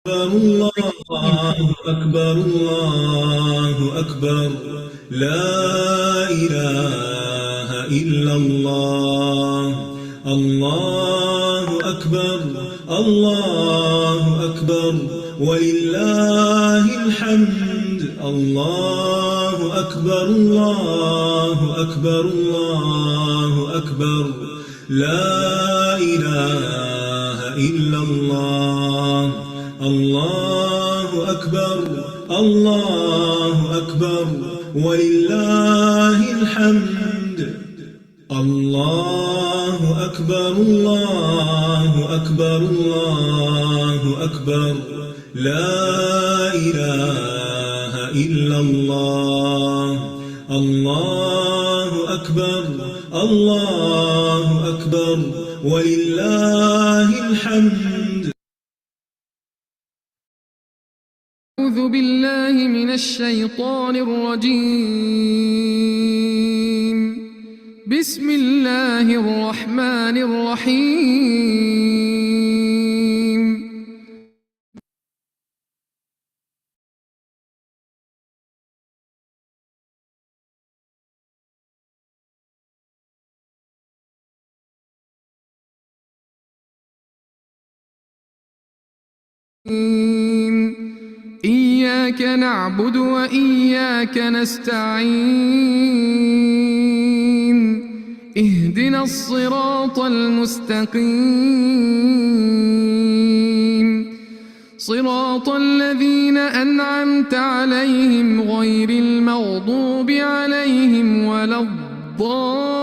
الله أكبر الله أكبر لا إله إلا الله الله أكبر الله أكبر ولله الحمد الله أكبر الله أكبر الله أكبر لا إله إلا الله الله أكبر الله أكبر ولله الحمد الله أكبر الله أكبر الله أكبر لا إله إلا الله الله أكبر الله أكبر ولله الحمد. أعوذ بالله من الشيطان الرجيم. بسم الله الرحمن الرحيم. إياك نعبد وإياك نستعين. اهدنا الصراط المستقيم صراط الذين أنعمت عليهم غير المغضوب عليهم ولا الضالين.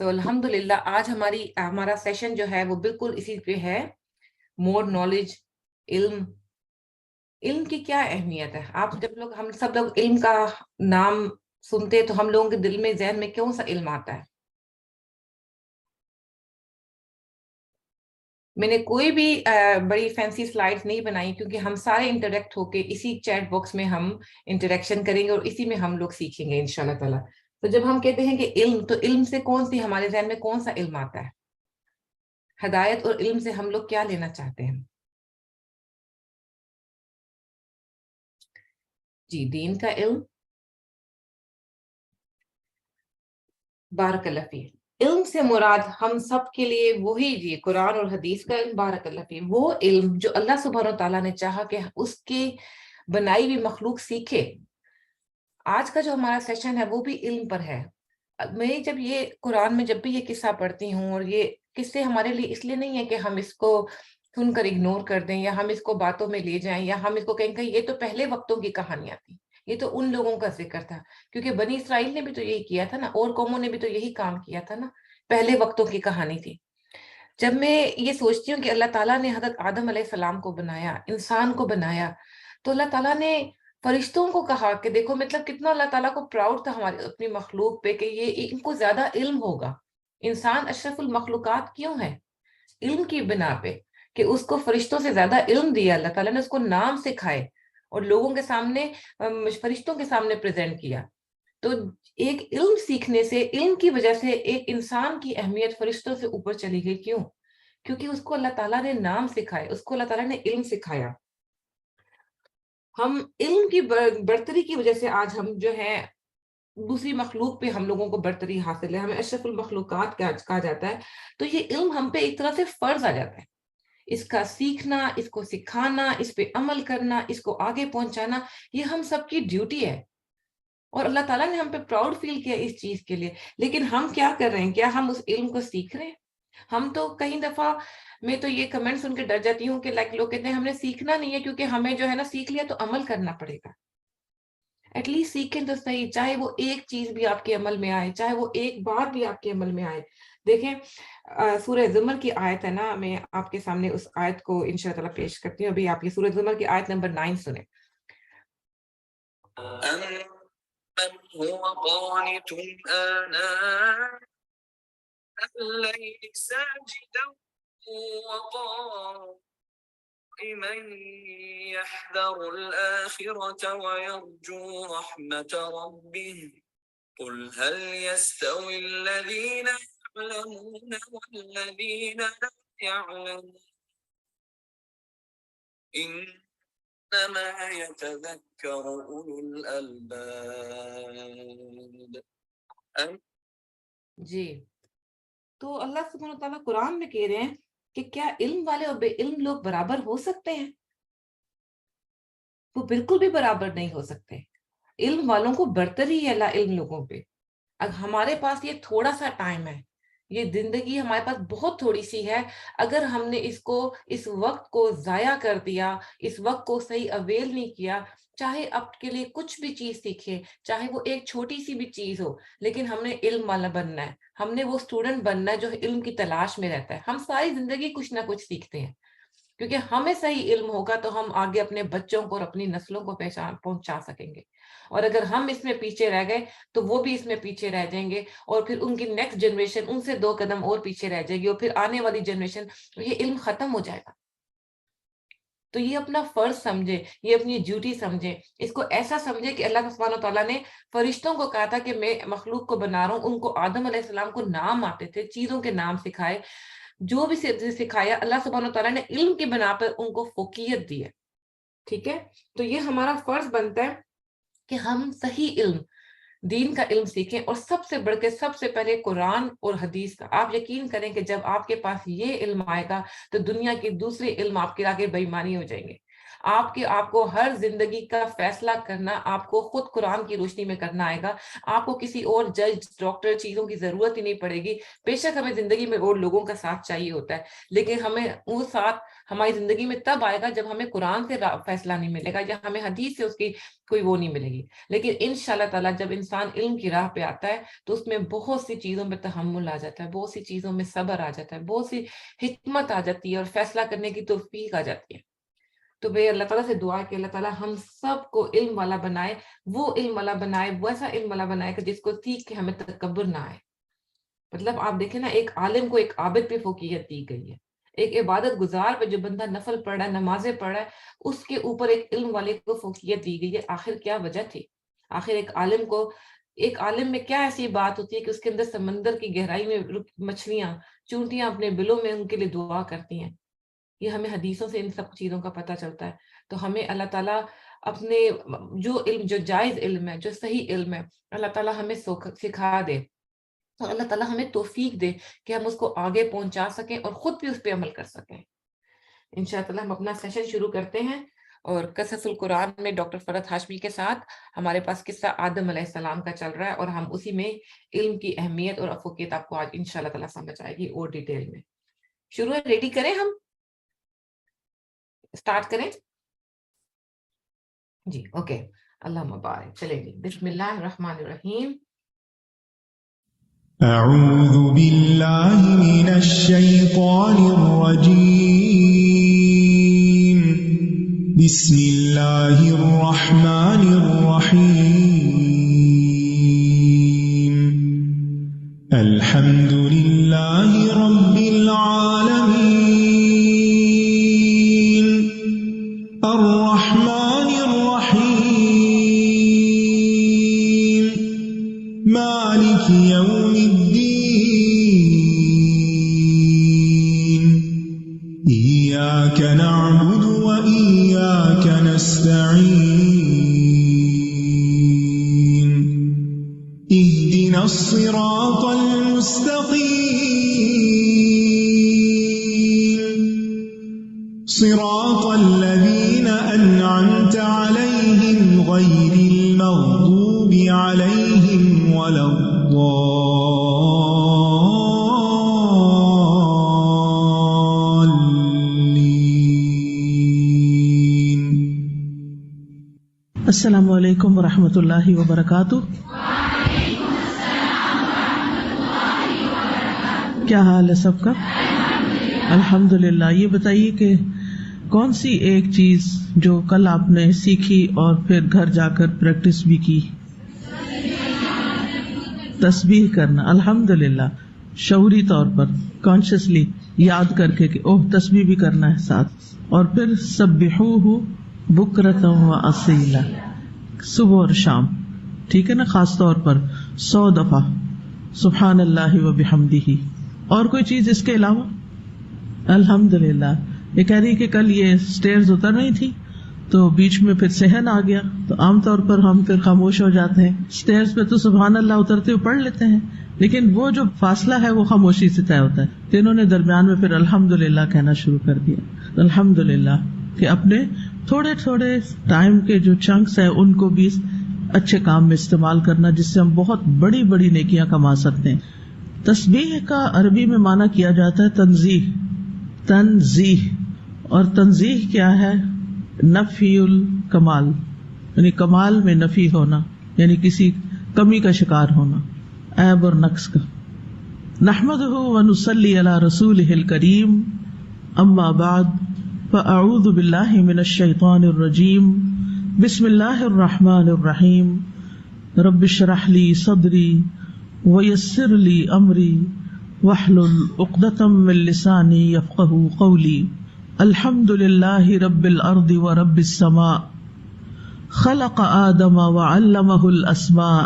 سو الحمدللہ آج ہمارا سیشن جو ہے وہ بالکل اسی پہ ہے، مور نالج، علم۔ علم کی کیا اہمیت ہے؟ ہم سب لوگ علم کا نام سنتے تو ہم لوگوں کے دل میں، ذہن میں کون سا علم آتا ہے؟ میں نے کوئی بھی بڑی فینسی سلائڈز نہیں بنائی، کیونکہ ہم سارے انٹریکٹ ہو کے اسی چیٹ باکس میں ہم انٹریکشن کریں گے اور اسی میں ہم لوگ سیکھیں گے انشاءاللہ تعالیٰ۔ تو جب ہم کہتے ہیں کہ علم، تو علم سے ہمارے ذہن میں کون سا علم آتا ہے؟ ہدایت اور علم سے ہم لوگ کیا لینا چاہتے ہیں؟ جی، دین کا علم۔ بارک اللہ فیک۔ علم سے مراد ہم سب کے لیے وہی، جی، قرآن اور حدیث کا علم، بارک اللہ فیک، وہ علم جو اللہ سبحانہ و تعالیٰ نے چاہا کہ اس کی بنائی ہوئی مخلوق سیکھے۔ آج کا جو ہمارا سیشن ہے وہ بھی علم پر ہے۔ میں جب یہ قرآن میں جب بھی یہ قصہ پڑھتی ہوں، اور یہ قصے ہمارے لیے اس لیے نہیں ہے کہ ہم اس کو سن کر اگنور کر دیں، یا ہم اس کو باتوں میں لے جائیں، یا ہم اس کو کہیں کہ یہ تو پہلے وقتوں کی کہانیاں تھیں، یہ تو ان لوگوں کا ذکر تھا، کیونکہ بنی اسرائیل نے بھی تو یہی کیا تھا نا، اور قوموں نے بھی تو یہی کام کیا تھا نا، پہلے وقتوں کی کہانی تھی۔ جب میں یہ سوچتی ہوں کہ اللہ تعالیٰ نے حضرت آدم علیہ السلام کو بنایا، انسان کو بنایا، تو اللہ تعالیٰ نے فرشتوں کو کہا کہ دیکھو، مطلب کتنا اللہ تعالیٰ کو پراؤڈ تھا ہماری اپنی مخلوق پہ، کہ یہ ان کو زیادہ علم ہوگا۔ انسان اشرف المخلوقات کیوں ہے؟ علم کی بنا پہ، کہ اس کو فرشتوں سے زیادہ علم دیا اللہ تعالیٰ نے، اس کو نام سکھائے اور لوگوں کے سامنے، فرشتوں کے سامنے پریزنٹ کیا۔ تو ایک علم سیکھنے سے، علم کی وجہ سے ایک انسان کی اہمیت فرشتوں سے اوپر چلی گئی۔ کیوں؟ کیونکہ اس کو اللہ تعالیٰ نے نام سکھائے، اس کو اللہ تعالیٰ نے علم سکھایا۔ ہم علم کی برتری کی وجہ سے آج ہم جو ہے دوسری مخلوق پہ ہم لوگوں کو برتری حاصل ہے، ہمیں اشرف المخلوقات کہا جاتا ہے۔ تو یہ علم ہم پہ ایک طرح سے فرض آ جاتا ہے، اس کا سیکھنا، اس کو سکھانا، اس پہ عمل کرنا، اس کو آگے پہنچانا، یہ ہم سب کی ڈیوٹی ہے، اور اللہ تعالیٰ نے ہم پہ پراؤڈ فیل کیا اس چیز کے لیے۔ لیکن ہم کیا کر رہے ہیں؟ کیا ہم اس علم کو سیکھ رہے ہیں؟ ہم تو کئی دفعہ، میں تو یہ کمنٹ سن کے ڈر جاتی ہوں کہ لوگ کہتے ہیں ہم نے سیکھنا نہیں ہے، کیونکہ ہمیں جو ہے نا سیکھ لیا تو عمل کرنا پڑے گا۔ ایٹ لیسٹ سیکھیں تو صحیح، چاہے وہ ایک چیز بھی آپ کے عمل میں آئے، چاہے وہ ایک بات بھی آپ کے عمل میں آئے۔ دیکھیں سورہ زمر کی آیت ہے نا، میں آپ کے سامنے اس آیت کو انشاءاللہ تعالیٰ پیش کرتی ہوں۔ ابھی آپ یہ سورہ زمر کی آیت نمبر 9 سنیں۔ أَمَّنْ هُوَ قَانِتٌ آنَاءَ اللَّيْلِ سَاجِدًا وَقَائِمًا يَحْذَرُ الْآخِرَةَ وَيَرْجُو رَحْمَةَ رَبِّهِ قُلْ هَلْ يَسْتَوِي الَّذِينَ يَعْلَمُونَ وَالَّذِينَ لَا يَعْلَمُونَ إِنَّمَا يَتَذَكَّرُ أُولُو الْأَلْبَابِ۔ جی، تو اللہ سبحانہ وتعالیٰ قرآن میں کہہ رہے ہیں کہ کیا علم والے اور بے علم لوگ برابر ہو سکتے ہیں؟ وہ بالکل بھی برابر نہیں ہو سکتے۔ علم والوں کو برتری ہے لا علم لوگوں پہ۔ اب ہمارے پاس یہ تھوڑا سا ٹائم ہے، یہ زندگی ہمارے پاس بہت تھوڑی سی ہے، اگر ہم نے اس وقت کو ضائع کر دیا، اس وقت کو صحیح اویل نہیں کیا، چاہے آپ کے لیے کچھ بھی چیز سیکھے، چاہے وہ ایک چھوٹی سی بھی چیز ہو، لیکن ہم نے علم والا بننا ہے، ہم نے وہ اسٹوڈنٹ بننا ہے جو علم کی تلاش میں رہتا ہے۔ ہم ساری زندگی کچھ نہ کچھ سیکھتے ہیں، کیونکہ ہمیں صحیح علم ہوگا تو ہم آگے اپنے بچوں کو اور اپنی نسلوں کو پہنچا سکیں گے، اور اگر ہم اس میں پیچھے رہ گئے تو وہ بھی اس میں پیچھے رہ جائیں گے، اور پھر ان کی نیکسٹ جنریشن ان سے 2 قدم اور پیچھے رہ جائے گی، اور پھر آنے والی جنریشن یہ علم ختم ہو جائے گا۔ تو یہ اپنا فرض سمجھے، یہ اپنی ڈیوٹی سمجھے، اس کو ایسا سمجھے کہ اللہ سبحانہ تعالیٰ نے فرشتوں کو کہا تھا کہ میں مخلوق کو بنا رہا ہوں، ان کو آدم علیہ السلام کو نام آتے تھے، چیزوں کے نام سکھائے، جو بھی سکھایا اللہ سبحانہ تعالیٰ نے علم کی بنا پر ان کو فوقیت دی ہے۔ ٹھیک ہے، تو یہ ہمارا فرض بنتا ہے کہ ہم صحیح علم، دین کا علم سیکھیں، اور سب سے بڑھ کے سب سے پہلے قرآن اور حدیث کا۔ آپ یقین کریں کہ جب آپ کے پاس یہ علم آئے گا تو دنیا کے دوسرے علم آپ کے آگے بے ایمانی ہو جائیں گے۔ آپ کو ہر زندگی کا فیصلہ کرنا آپ کو خود قرآن کی روشنی میں کرنا آئے گا. آپ کو کسی اور جج ڈاکٹر چیزوں کی ضرورت ہی نہیں پڑے گی. بے شک ہمیں زندگی میں اور لوگوں کا ساتھ چاہیے ہوتا ہے، لیکن ہمیں وہ ساتھ ہماری زندگی میں تب آئے گا جب ہمیں قرآن سے فیصلہ نہیں ملے گا یا ہمیں حدیث سے اس کی کوئی وہ نہیں ملے گی. لیکن انشاءاللہ تعالیٰ جب انسان علم کی راہ پہ آتا ہے تو اس میں بہت سی چیزوں میں تحمل آ جاتا ہے، بہت سی چیزوں میں صبر آ جاتا ہے، بہت سی حکمت آ جاتی ہے اور فیصلہ کرنے کی توفیق آ جاتی ہے. تو بھئی اللہ تعالیٰ سے دعا کہ اللہ تعالیٰ ہم سب کو علم والا بنائے، وہ علم والا بنائے، ویسا علم والا بنائے کہ جس کو سیکھ کے ہمیں تکبر نہ آئے. مطلب آپ دیکھیں نا، ایک عالم کو ایک عابد پہ فوقیت دی گئی ہے، ایک عبادت گزار پہ جو بندہ نفل پڑھ رہا ہے، نمازیں پڑھ رہا ہے، اس کے اوپر ایک علم والے کو فوقیت دی گئی ہے. آخر کیا وجہ تھی؟ آخر ایک عالم میں کیا ایسی بات ہوتی ہے کہ اس کے اندر سمندر کی گہرائی میں مچھلیاں چونٹیاں اپنے بلوں میں ان کے لیے دعا کرتی ہیں؟ یہ ہمیں حدیثوں سے ان سب چیزوں کا پتہ چلتا ہے. تو ہمیں اللہ تعالیٰ اپنے جو جائز علم ہے، جو صحیح علم ہے، اللہ تعالیٰ ہمیں سکھا دے اور اللہ تعالیٰ ہمیں توفیق دے کہ ہم اس کو آگے پہنچا سکیں اور خود بھی اس پہ عمل کر سکیں. انشاءاللہ ہم اپنا سیشن شروع کرتے ہیں، اور قصص القرآن میں ڈاکٹر فرحت ہاشمی کے ساتھ ہمارے پاس قصہ آدم علیہ السلام کا چل رہا ہے، اور ہم اسی میں علم کی اہمیت اور افقیت آپ کو آج انشاءاللہ تعالیٰ سمجھ آئے گی اور ڈیٹیل میں. شروع ہے، ریڈی کریں، ہم سٹارٹ کریں جی. اوکے، اللہ مبارک. چلیں جی، بسم اللہ الرحمن الرحیم. أعوذ بالله من الشيطان الرجيم. بسم الله الرحمن الرحيم. الحمد لله رب العالمين. الرحمن الرحيم. مالك يوم الدين. إياك نعبد وإياك نستعين. اهدنا الصراط المستقيم. صراط الذين أنعمت عليهم غير المغضوب عليهم ولا الضالين. السلام علیکم ورحمۃ اللہ وبرکاتہ. کیا حال ہے سب کا؟ الحمدللہ. یہ بتائیے کہ کون سی ایک چیز جو کل آپ نے سیکھی اور پھر گھر جا کر پریکٹس بھی کی؟ تسبیح کرنا. الحمدللہ، شعوری طور پر کانشیسلی یاد کر کے کہ اوہ تسبیح بھی کرنا ہے ساتھ. اور پھر سبحوہ بکرۃ و اصیلا، صبح اور شام. ٹھیک ہے نا؟ خاص طور پر 100 دفعہ سبحان اللہ و بحمدہ. اور کوئی چیز اس کے علاوہ؟ الحمدللہ. یہ کہہ رہی کہ کل یہ سٹیئرز اتر رہی تھی تو بیچ میں پھر صحن آ گیا، تو عام طور پر ہم پھر خاموش ہو جاتے ہیں. سٹیئرز پہ تو سبحان اللہ اترتے ہوئے پڑھ لیتے ہیں، لیکن وہ جو فاصلہ ہے وہ خاموشی سے طے ہوتا ہے. تو انہوں نے درمیان میں پھر الحمدللہ کہنا شروع کر دیا. الحمدللہ کہ اپنے تھوڑے تھوڑے ٹائم کے جو چنکس ہیں ان کو بھی اچھے کام میں استعمال کرنا، جس سے ہم بہت بڑی بڑی نیکیاں کما سکتے ہیں. تسبیح کا عربی میں معنی کیا جاتا ہے تنزیح. اور تنزیح کیا ہے؟ نفی الکمال، یعنی کمال میں نفی ہونا، یعنی کسی کمی کا شکار ہونا، عیب اور نقص کا. نحمدہ ونصلی علی رسولہ الکریم. اما بعد فاعوذ باللہ من الشیطان الرجیم. بسم اللہ الرحمن الرحیم. رب اشرح لی صدری ویسر لی امری واحلل عقدۃ من لسانی یفقہوا قولی. الحمد للہ رب الارض ورب السماء. خلق آدم وعلمہ الاسماء.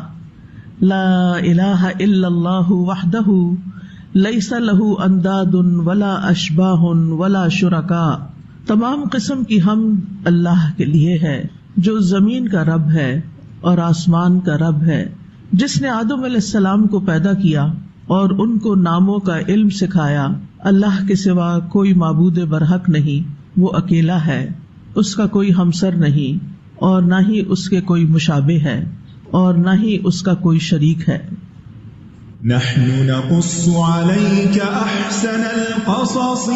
لا الہ الا اللہ وحدہ لیس لہ انداد ولا اشباہ ولا شرکاء. تمام قسم کی حمد اللہ کے لیے ہے جو زمین کا رب ہے اور آسمان کا رب ہے، جس نے آدم علیہ السلام کو پیدا کیا اور ان کو ناموں کا علم سکھایا. اللہ کے سوا کوئی معبود برحق نہیں، وہ اکیلا ہے. اس کا کوئی ہمسر نہیں اور نہ ہی اس کے کوئی مشابہ ہے اور نہ ہی اس کا کوئی شریک ہے۔ نحن نقص عليك أحسن القصص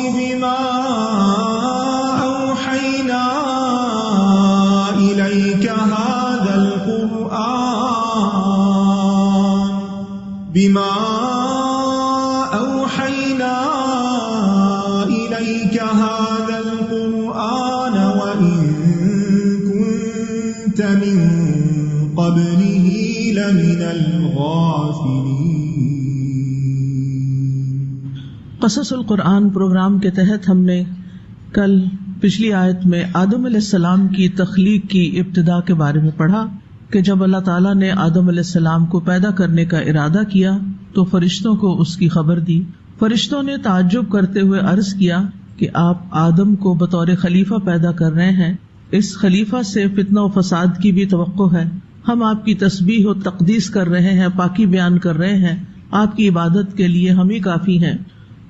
بما أوحينا إليك هذا القرآن وإن كنت من قبله لمن الغافلين۔ قصص القرآن پروگرام کے تحت ہم نے کل پچھلی آیت میں آدم علیہ السلام کی تخلیق کی ابتدا کے بارے میں پڑھا کہ جب اللہ تعالیٰ نے آدم علیہ السلام کو پیدا کرنے کا ارادہ کیا تو فرشتوں کو اس کی خبر دی۔ فرشتوں نے تعجب کرتے ہوئے عرض کیا کہ آپ آدم کو بطور خلیفہ پیدا کر رہے ہیں، اس خلیفہ سے فتنہ و فساد کی بھی توقع ہے، ہم آپ کی تسبیح و تقدیس کر رہے ہیں، پاکی بیان کر رہے ہیں، آپ کی عبادت کے لیے ہم ہی کافی ہیں۔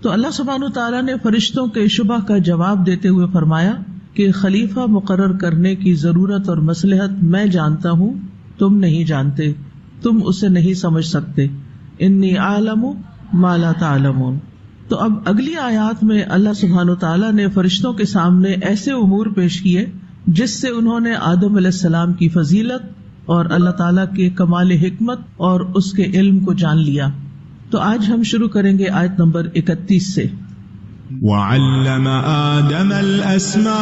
تو اللہ سبحانہ وتعالیٰ نے فرشتوں کے شبہ کا جواب دیتے ہوئے فرمایا کہ خلیفہ مقرر کرنے کی ضرورت اور مصلحت میں جانتا ہوں، تم نہیں جانتے، تم اسے نہیں سمجھ سکتے۔ انی اعلم ما لا تعلمون۔ تو اب اگلی آیات میں اللہ سبحانہ وتعالیٰ نے فرشتوں کے سامنے ایسے امور پیش کیے جس سے انہوں نے آدم علیہ السلام کی فضیلت اور اللہ تعالیٰ کے کمال حکمت اور اس کے علم کو جان لیا۔ تو آج ہم شروع کریں گے آیت نمبر 31 سے۔ وعلم آدم الأسماء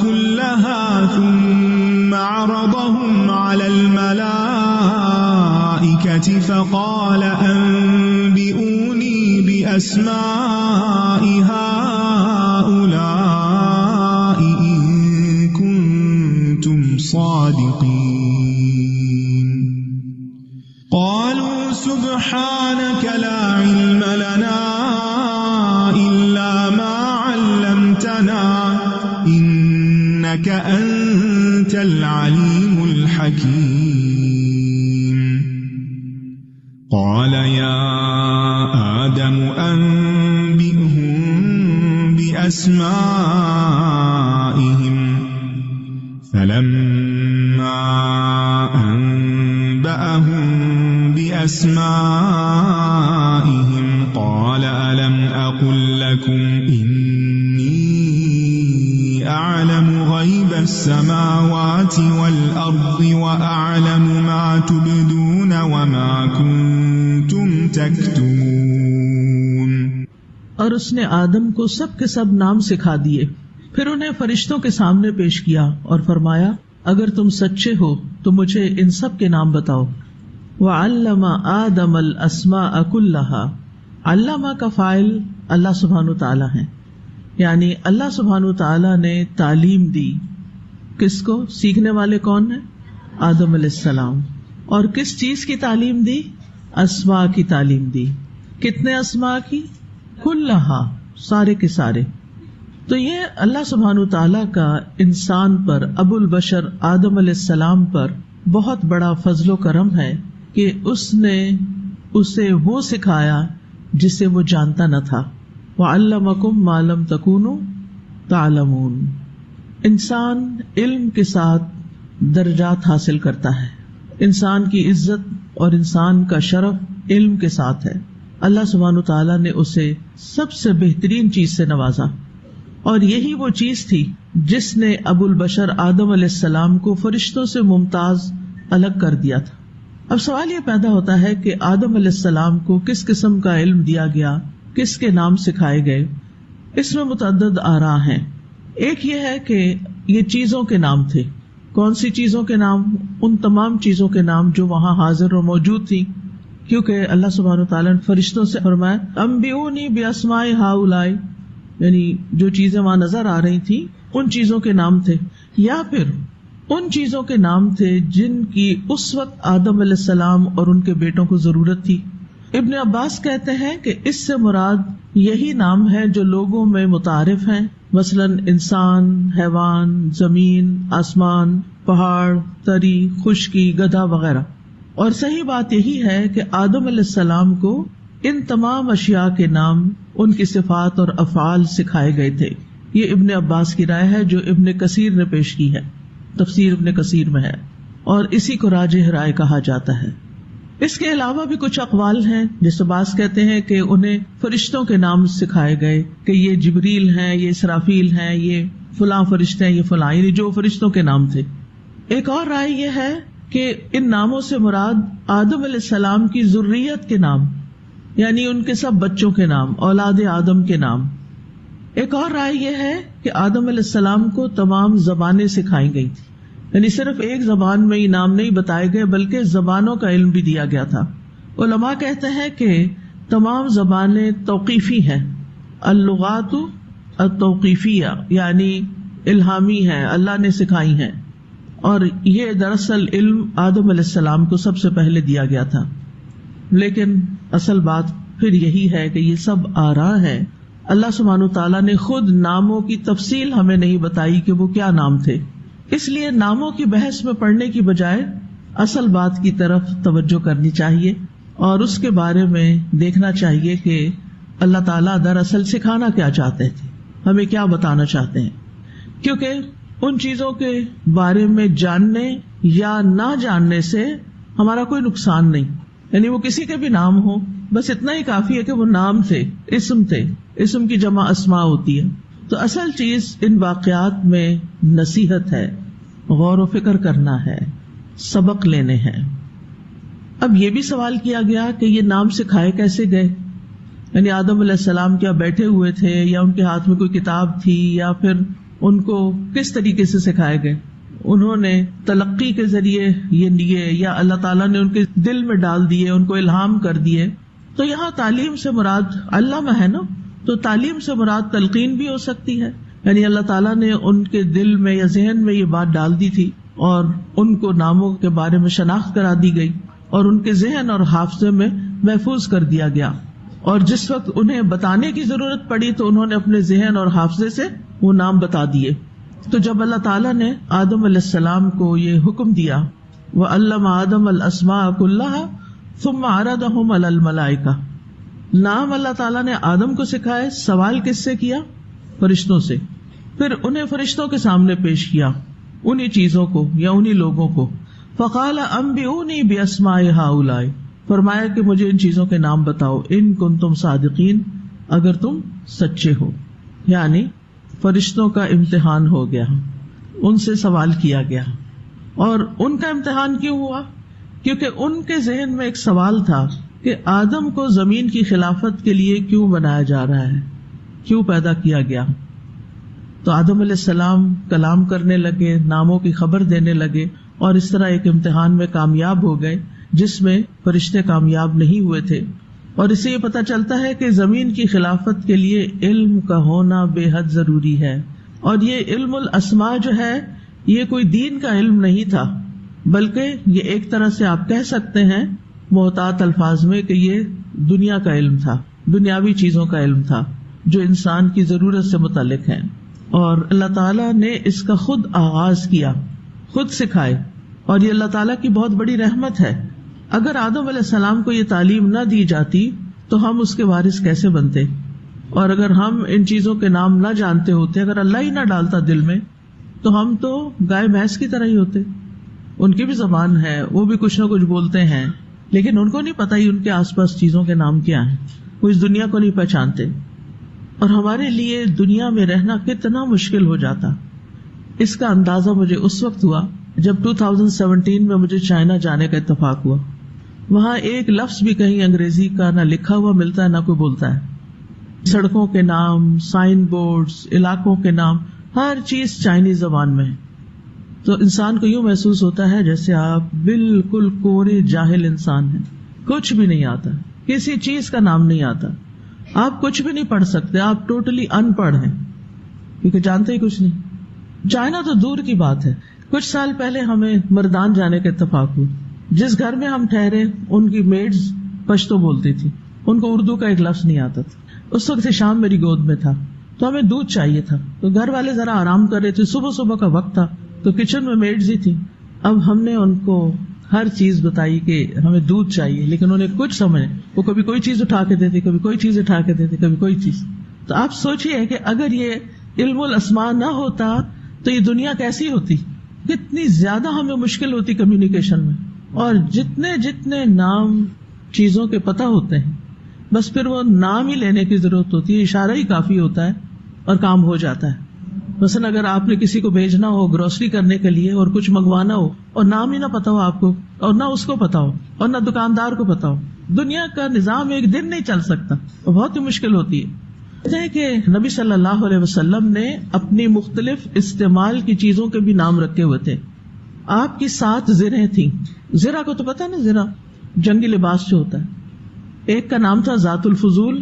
كلها ثم عرضهم على الملائكة فقال أنبئوني بأسماء هؤلاء إن كنتم صادقين قالوا سبحانك لا علم لنا إلا ما علمتنا إنك أنت العليم الحكيم قال يا آدم أنبئهم بأسمائهم فلما أنبأهم بأسمائهم قال ألم أقل لكم إني أعلم غيب السماوات والأرض وأعلم ما تبدون وما كنتم تكتمون۔ اور اس نے آدم کو سب کے سب نام سکھا دیے، پھر انہیں فرشتوں کے سامنے پیش کیا اور فرمایا اگر تم سچے ہو تو مجھے ان سب کے نام بتاؤ۔ وعلم آدم الاسماء كلها، علامہ کا فاعل اللہ سبحانہ تعالیٰ ہے، یعنی اللہ سبحانہ تعالیٰ نے تعلیم دی۔ کس کو؟ سیکھنے والے کون ہیں؟ آدم علیہ السلام۔ اور کس چیز کی تعلیم دی؟ اسماء کی تعلیم دی۔ کتنے اسماء کی؟ کلہا، سارے کے سارے۔ تو یہ اللہ سبحانہ تعالیٰ کا انسان پر، ابو البشر آدم علیہ السلام پر بہت بڑا فضل و کرم ہے کہ اس نے اسے وہ سکھایا جسے وہ جانتا نہ تھا۔ وَعَلَّمَكُمْ مَا لَمْ تَكُونُوا تَعْلَمُونَ۔ انسان علم کے ساتھ درجات حاصل کرتا ہے، انسان کی عزت اور انسان کا شرف علم کے ساتھ ہے۔ اللہ سبحانہ تعالیٰ نے اسے سب سے بہترین چیز سے نوازا، اور یہی وہ چیز تھی جس نے ابو البشر آدم علیہ السلام کو فرشتوں سے ممتاز الگ کر دیا تھا۔ اب سوال یہ پیدا ہوتا ہے کہ آدم علیہ السلام کو کس قسم کا علم دیا گیا، کس کے نام سکھائے گئے؟ اس میں متعدد آراء ہیں۔ ایک یہ ہے کہ یہ چیزوں کے نام تھے۔ کون سی چیزوں کے نام؟ ان تمام چیزوں کے نام جو وہاں حاضر اور موجود تھی، کیونکہ اللہ سبحانہ وتعالیٰ نے فرشتوں سے فرمایا انبئونی باسماء ہؤلاء، یعنی جو چیزیں وہاں نظر آ رہی تھی ان چیزوں کے نام تھے، یا پھر ان چیزوں کے نام تھے جن کی اس وقت آدم علیہ السلام اور ان کے بیٹوں کو ضرورت تھی۔ ابن عباس کہتے ہیں کہ اس سے مراد یہی نام ہے جو لوگوں میں متعارف ہیں، مثلاً انسان، حیوان، زمین، آسمان، پہاڑ، تری، خشکی، گدھا وغیرہ۔ اور صحیح بات یہی ہے کہ آدم علیہ السلام کو ان تمام اشیاء کے نام، ان کی صفات اور افعال سکھائے گئے تھے۔ یہ ابن عباس کی رائے ہے جو ابن کثیر نے پیش کی ہے، تفسیر ابن کثیر میں ہے، اور اسی کو راجح رائے کہا جاتا ہے۔ اس کے علاوہ بھی کچھ اقوال ہیں، جیسے بعض کہتے ہیں کہ انہیں فرشتوں کے نام سکھائے گئے کہ یہ جبریل ہیں، یہ اسرافیل ہیں، یہ فلاں فرشتے ہیں، یہ فلاں، یعنی جو فرشتوں کے نام تھے۔ ایک اور رائے یہ ہے کہ ان ناموں سے مراد آدم علیہ السلام کی ذریت کے نام، یعنی ان کے سب بچوں کے نام، اولاد آدم کے نام۔ ایک اور رائے یہ ہے کہ آدم علیہ السلام کو تمام زبانیں سکھائی گئی تھی، یعنی صرف ایک زبان میں ہی نام نہیں بتائے گئے بلکہ زبانوں کا علم بھی دیا گیا تھا۔ علماء کہتے ہیں کہ تمام زبانیں توقیفی ہیں، اللغات التوقیفیہ، یعنی الہامی ہیں، اللہ نے سکھائی ہیں، اور یہ دراصل علم آدم علیہ السلام کو سب سے پہلے دیا گیا تھا۔ لیکن اصل بات پھر یہی ہے کہ یہ سب آراء ہے، اللہ سبحانہ وتعالیٰ نے خود ناموں کی تفصیل ہمیں نہیں بتائی کہ وہ کیا نام تھے، اس لیے ناموں کی بحث میں پڑھنے کی بجائے اصل بات کی طرف توجہ کرنی چاہیے اور اس کے بارے میں دیکھنا چاہیے کہ اللہ تعالیٰ دراصل سکھانا کیا چاہتے تھے، ہمیں کیا بتانا چاہتے ہیں، کیونکہ ان چیزوں کے بارے میں جاننے یا نہ جاننے سے ہمارا کوئی نقصان نہیں، یعنی وہ کسی کے بھی نام ہو، بس اتنا ہی کافی ہے کہ وہ نام تھے، اسم کی جمع اسماء ہوتی ہے۔ تو اصل چیز ان واقعات میں نصیحت ہے، غور و فکر کرنا ہے، سبق لینے ہیں۔ اب یہ بھی سوال کیا گیا کہ یہ نام سکھائے کیسے گئے، یعنی آدم علیہ السلام کیا بیٹھے ہوئے تھے یا ان کے ہاتھ میں کوئی کتاب تھی، یا پھر ان کو کس طریقے سے سکھائے گئے؟ انہوں نے تلقی کے ذریعے یہ لیے یا اللہ تعالیٰ نے ان کے دل میں ڈال دیے، ان کو الہام کر دیے؟ تو یہاں تعلیم سے مراد علامہ ہے نا، تو تعلیم سے مراد تلقین بھی ہو سکتی ہے، یعنی اللہ تعالیٰ نے ان کے دل میں یا ذہن میں یہ بات ڈال دی تھی اور ان کو ناموں کے بارے میں شناخت کرا دی گئی اور ان کے ذہن اور حافظے میں محفوظ کر دیا گیا، اور جس وقت انہیں بتانے کی ضرورت پڑی تو انہوں نے اپنے ذہن اور حافظے سے وہ نام بتا دیے۔ تو جب اللہ تعالیٰ نے آدم علیہ السلام کو یہ حکم دیا وَعَلَّمَ آدَمَ الْأَسْمَاءَ كُلَّهَا ثُمَّ عَرَضَهُمْ عَلَى الْمَلَائِكَةِ، نام اللہ تعالیٰ نے آدم کو سکھائے، سوال کس سے کیا؟ فرشتوں سے، پھر انہیں فرشتوں کے سامنے پیش کیا انہی چیزوں کو یا انہی لوگوں کو۔ فَقَالَ أَنبِئُونِي بِأَسْمَاءِ هَؤُلَاءِ، فرمایا کہ مجھے ان چیزوں کے نام بتاؤ، ان کنتم صادقین، اگر تم سچے ہو۔ یعنی فرشتوں کا امتحان ہو گیا، ان سے سوال کیا گیا، اور ان کا امتحان کیوں ہوا؟ کیونکہ ان کے ذہن میں ایک سوال تھا کہ آدم کو زمین کی خلافت کے لیے کیوں بنایا جا رہا ہے، کیوں پیدا کیا گیا؟ تو آدم علیہ السلام کلام کرنے لگے، ناموں کی خبر دینے لگے، اور اس طرح ایک امتحان میں کامیاب ہو گئے جس میں فرشتے کامیاب نہیں ہوئے تھے۔ اور اس سے یہ پتہ چلتا ہے کہ زمین کی خلافت کے لیے علم کا ہونا بے حد ضروری ہے، اور یہ علم الاسماء جو ہے یہ کوئی دین کا علم نہیں تھا، بلکہ یہ ایک طرح سے آپ کہہ سکتے ہیں محتاط الفاظ میں کہ یہ دنیا کا علم تھا، دنیاوی چیزوں کا علم تھا جو انسان کی ضرورت سے متعلق ہیں، اور اللہ تعالیٰ نے اس کا خود آغاز کیا، خود سکھائے، اور یہ اللہ تعالیٰ کی بہت بڑی رحمت ہے۔ اگر آدم علیہ السلام کو یہ تعلیم نہ دی جاتی تو ہم اس کے وارث کیسے بنتے، اور اگر ہم ان چیزوں کے نام نہ جانتے ہوتے، اگر اللہ ہی نہ ڈالتا دل میں، تو ہم تو گائے بھینس کی طرح ہی ہوتے۔ ان کی بھی زبان ہے، وہ بھی کچھ نہ کچھ بولتے ہیں، لیکن ان کو نہیں پتا ہی ان کے آس پاس چیزوں کے نام کیا ہیں، وہ اس دنیا کو نہیں پہچانتے۔ اور ہمارے لیے دنیا میں رہنا کتنا مشکل ہو جاتا، اس کا اندازہ مجھے اس وقت ہوا جب 2017 میں مجھے چائنا جانے کا اتفاق ہوا۔ وہاں ایک لفظ بھی کہیں انگریزی کا نہ لکھا ہوا ملتا ہے نہ کوئی بولتا ہے، سڑکوں کے نام، سائن بورڈز، علاقوں کے نام، ہر چیز چائنیز زبان میں ہے۔ تو انسان کو یوں محسوس ہوتا ہے جیسے آپ بالکل کورے جاہل انسان ہیں، کچھ بھی نہیں آتا، کسی چیز کا نام نہیں آتا، آپ کچھ بھی نہیں پڑھ سکتے، آپ ٹوٹلی ان پڑھ ہیں کیونکہ جانتے ہی کچھ نہیں۔ چائنا تو دور کی بات ہے، کچھ سال پہلے ہمیں مردان جانے کا اتفاق ہوا، جس گھر میں ہم ٹھہرے ان کی میڈز پشتو بولتی تھی، ان کو اردو کا ایک لفظ نہیں آتا تھا۔ اس وقت شام میری گود میں تھا تو ہمیں دودھ چاہیے تھا، تو گھر والے ذرا آرام کر رہے تھے، صبح کا وقت تھا، تو کچن میں میڈز ہی تھی۔ اب ہم نے ان کو ہر چیز بتائی کہ ہمیں دودھ چاہیے، لیکن انہیں کچھ سمجھ، وہ کبھی کوئی چیز اٹھا کے دیتے، کبھی کوئی چیز اٹھا کے دیتے، کبھی کوئی چیز۔ تو آپ سوچئے کہ اگر یہ علم الاسماء نہ ہوتا تو یہ دنیا کیسی ہوتی، کتنی زیادہ ہمیں مشکل ہوتی کمیونیکیشن میں. اور جتنے جتنے نام چیزوں کے پتہ ہوتے ہیں بس پھر وہ نام ہی لینے کی ضرورت ہوتی ہے، اشارہ ہی کافی ہوتا ہے اور کام ہو جاتا ہے. مثلا اگر آپ نے کسی کو بھیجنا ہو گروسری کرنے کے لیے اور کچھ منگوانا ہو اور نام ہی نہ پتا ہو آپ کو اور نہ اس کو پتا ہو اور نہ دکاندار کو پتا ہو، دنیا کا نظام ایک دن نہیں چل سکتا، بہت ہی مشکل ہوتی ہے. کہ نبی صلی اللہ علیہ وسلم نے اپنی مختلف استعمال کی چیزوں کے بھی نام رکھے ہوئے تھے. آپ کی 7 زرہیں تھیں. زرہ کو تو پتا نا، زرہ جنگی لباس جو ہوتا ہے. ایک کا نام تھا ذات الفضول،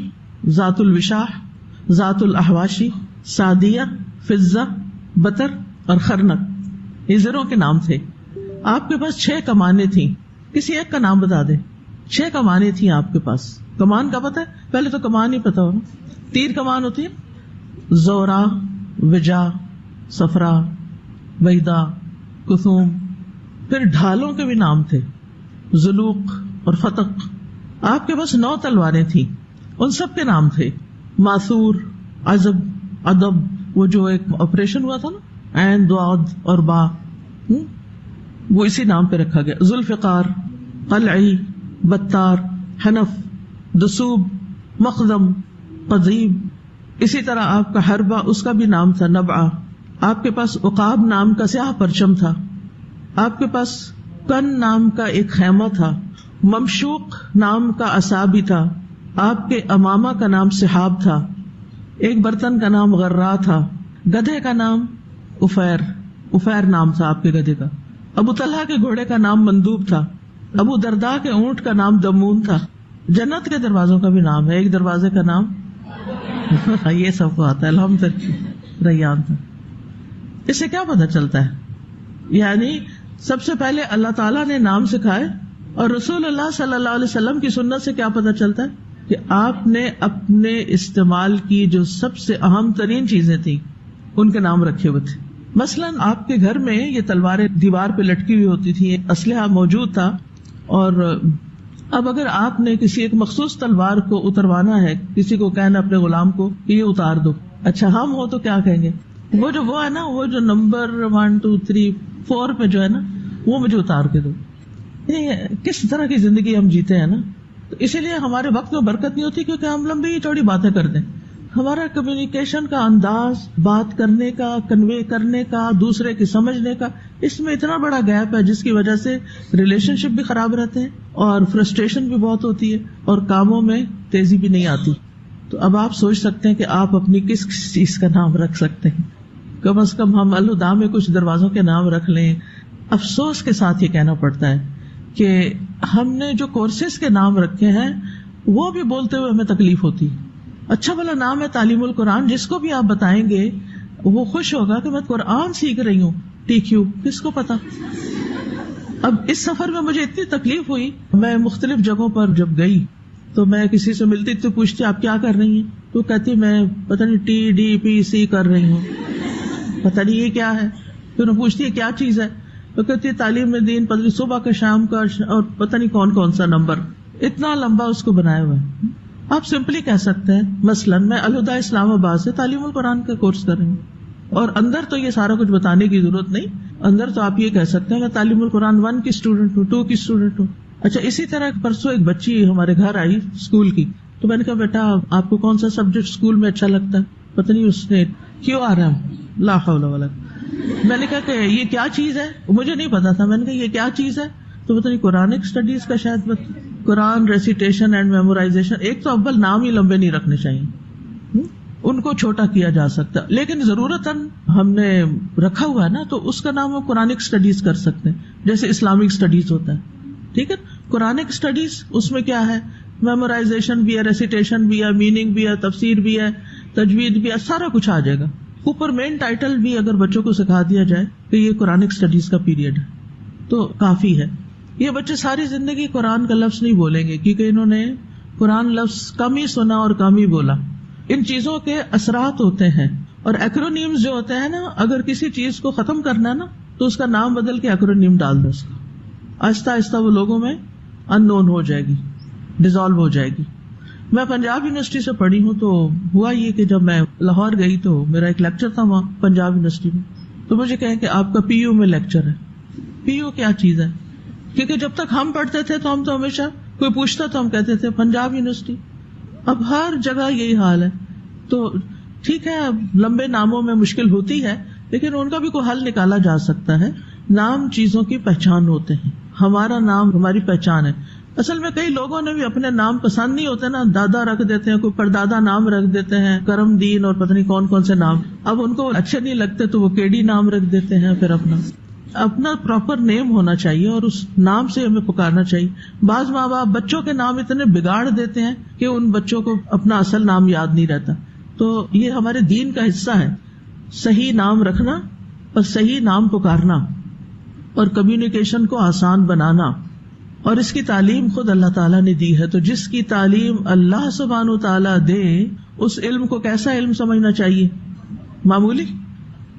ذات الوشاح، ذات الاحواشی، سعدیہ، فضہ، بطر اور خرنق، یہ زروں کے نام تھے. آپ کے پاس 6 کمانیں تھیں. کسی ایک کا نام بتا دیں. 6 کمانیں تھیں آپ کے پاس. کمان کا پتہ ہے؟ پہلے تو کمان ہی پتا ہو. تیر کمان ہوتی ہے، زورا، وجا، صفرا، بیدا، کثوم. پھر ڈھالوں کے بھی نام تھے، زلوق اور فتق. آپ کے پاس 9 تلواریں تھیں، ان سب کے نام تھے. ماثور، عزب، ادب، وہ جو ایک آپریشن ہوا تھا نا، عین، ضاد اور با، وہ اسی نام پہ رکھا گیا. ذوالفقار، قلعی، بتار، حنف، دسوب، مخدم، قضیب. اسی طرح آپ کا حربہ، اس کا بھی نام تھا نبعہ. آپ کے پاس عقاب نام کا سیاہ پرچم تھا. آپ کے پاس کن نام کا ایک خیمہ تھا. ممشوق نام کا عصا بھی تھا. آپ کے امامہ کا نام سحاب تھا. ایک برتن کا نام غرا تھا. گدھے کا نام افیر نام تھا آپ کے گدھے کا. ابو طلحہ کے گھوڑے کا نام مندوب تھا. ابو درداء کے اونٹ کا نام دمون تھا. جنت کے دروازوں کا بھی نام ہے. ایک دروازے کا نام یہ سب کو آتا ہے، الحمدللہ، ریان تھا. اس سے کیا پتہ چلتا ہے؟ یعنی سب سے پہلے اللہ تعالیٰ نے نام سکھائے، اور رسول اللہ صلی اللہ علیہ وسلم کی سنت سے کیا پتہ چلتا ہے کہ آپ نے اپنے استعمال کی جو سب سے اہم ترین چیزیں تھیں ان کے نام رکھے ہوئے تھے. مثلاً آپ کے گھر میں یہ تلواریں دیوار پہ لٹکی ہوئی ہوتی تھی، اسلحہ موجود تھا. اور اب اگر آپ نے کسی ایک مخصوص تلوار کو اتروانا ہے، کسی کو کہنا اپنے غلام کو کہ یہ اتار دو، اچھا ہم ہو تو کیا کہیں گے؟ وہ ہے نا، وہ جو نمبر 1 2 3 4 پہ جو ہے نا، وہ مجھے اتار کے دو. کس طرح کی زندگی ہم جیتے ہیں نا. تو اسی لیے ہمارے وقت میں برکت نہیں ہوتی، کیونکہ ہم لمبی چوڑی باتیں کرتے ہیں. ہمارا کمیونیکیشن کا انداز، بات کرنے کا، کنوے کرنے کا، دوسرے کی سمجھنے کا، اس میں اتنا بڑا گیپ ہے جس کی وجہ سے ریلیشن شپ بھی خراب رہتے ہیں اور فرسٹریشن بھی بہت ہوتی ہے اور کاموں میں تیزی بھی نہیں آتی. تو اب آپ سوچ سکتے ہیں کہ آپ اپنی کس چیز کا نام رکھ سکتے ہیں. کم از کم ہم الہدا میں کچھ دروازوں کے نام رکھ لیں. افسوس کے ساتھ یہ کہنا پڑتا ہے کہ ہم نے جو کورسز کے نام رکھے ہیں وہ بھی بولتے ہوئے ہمیں تکلیف ہوتی. اچھا بھلا نام ہے تعلیم القرآن، جس کو بھی آپ بتائیں گے وہ خوش ہوگا کہ میں قرآن سیکھ رہی ہوں. TQ کس کو پتا. اب اس سفر میں مجھے اتنی تکلیف ہوئی، میں مختلف جگہوں پر جب گئی تو میں کسی سے ملتی تو پوچھتی آپ کیا کر رہی ہیں، تو کہتی میں پتہ نہیں TDPC کر رہی ہوں. پتہ نہیں یہ کیا ہے. پھر میں پوچھتی ہے کیا چیز ہے، تو کہتی ہے تعلیم دین، پتہ نہیں صبح کا شام کا اور پتہ نہیں کون کون سا نمبر، اتنا لمبا اس کو بنایا ہوا ہے. آپ سمپلی کہہ سکتے ہیں مثلاً میں الہدا اسلام آباد سے تعلیم القرآن کا کورس کر رہی ہوں، اور اندر تو یہ سارا کچھ بتانے کی ضرورت نہیں. اندر تو آپ یہ کہہ سکتے ہیں میں تعلیم القرآن 1 کی اسٹوڈنٹ ہوں، 2 کی اسٹوڈنٹ ہوں. اچھا اسی طرح پرسوں ایک بچی ہمارے گھر آئی اسکول کی، تو میں نے کہا بیٹا آپ کو کون سا سبجیکٹ اسکول میں اچھا لگتا ہے؟ پتہ نہیں اس نے QRM، لا حول ولا قوت. میں نے کہا کہ یہ کیا چیز ہے، مجھے نہیں پتا تھا. میں نے کہا یہ کیا چیز ہے، تو پتہ نہیں قرآنک اسٹڈیز کا شاید قرآن ریسیٹیشن اینڈ میمورائزیشن. ایک تو اول نام ہی لمبے نہیں رکھنے چاہیے، ان کو چھوٹا کیا جا سکتا، لیکن ضرورتاً ہم نے رکھا ہوا ہے نا تو اس کا نام ہم قرآنک اسٹڈیز کر سکتے ہیں، جیسے اسلامک اسٹڈیز ہوتا ہے. ٹھیک ہے، قرآنک اسٹڈیز اس میں کیا ہے، میمورائزیشن بھی ہے، ریسیٹیشن بھی ہے، میننگ بھی ہے، تفسیر بھی ہے، تجوید بھی ہے، سارا کچھ آ جائے گا. اوپر مین ٹائٹل بھی اگر بچوں کو سکھا دیا جائے کہ یہ قرآنک اسٹڈیز کا پیریڈ ہے تو کافی ہے. یہ بچے ساری زندگی قرآن کا لفظ نہیں بولیں گے کیونکہ انہوں نے قرآن لفظ کم ہی سنا اور کم ہی بولا. ان چیزوں کے اثرات ہوتے ہیں. اور ایکرونیمز جو ہوتے ہیں نا، اگر کسی چیز کو ختم کرنا ہے نا تو اس کا نام بدل کے ایکرونیم ڈال دو. اس کا آہستہ آہستہ وہ لوگوں میں ان نون ہو جائے گی، ڈیزالو ہو جائے گی. میں پنجاب یونیورسٹی سے پڑھی ہوں، تو ہوا یہ کہ جب میں لاہور گئی تو میرا ایک لیکچر تھا وہاں پنجاب یونیورسٹی میں، تو مجھے کہیں کہ آپ کا پی یو میں لیکچر ہے. پی یو کیا چیز ہے؟ کیونکہ جب تک ہم پڑھتے تھے تو ہم تو ہمیشہ کوئی پوچھتا تو ہم کہتے تھے پنجاب یونیورسٹی. اب ہر جگہ یہی حال ہے. تو ٹھیک ہے، اب لمبے ناموں میں مشکل ہوتی ہے، لیکن ان کا بھی کوئی حل نکالا جا سکتا ہے. نام چیزوں کی پہچان ہوتے ہیں، ہمارا نام ہماری پہچان ہے. اصل میں کئی لوگوں نے بھی اپنے نام پسند نہیں ہوتے نا، دادا رکھ دیتے ہیں، کوئی پردادا نام رکھ دیتے ہیں، کرم دین اور پتہ نہیں کون کون سے نام. اب ان کو اچھے نہیں لگتے تو وہ کیڈی نام رکھ دیتے ہیں. پھر اپنا پراپر نیم ہونا چاہیے اور اس نام سے ہمیں پکارنا چاہیے. بعض ماں باپ بچوں کے نام اتنے بگاڑ دیتے ہیں کہ ان بچوں کو اپنا اصل نام یاد نہیں رہتا. تو یہ ہمارے دین کا حصہ ہے، صحیح نام رکھنا اور صحیح نام پکارنا اور کمیونیکیشن کو آسان بنانا. اور اس کی تعلیم خود اللہ تعالیٰ نے دی ہے. تو جس کی تعلیم اللہ سبحانہ و تعالیٰ دے، اس علم کو کیسا علم سمجھنا چاہیے؟ معمولی.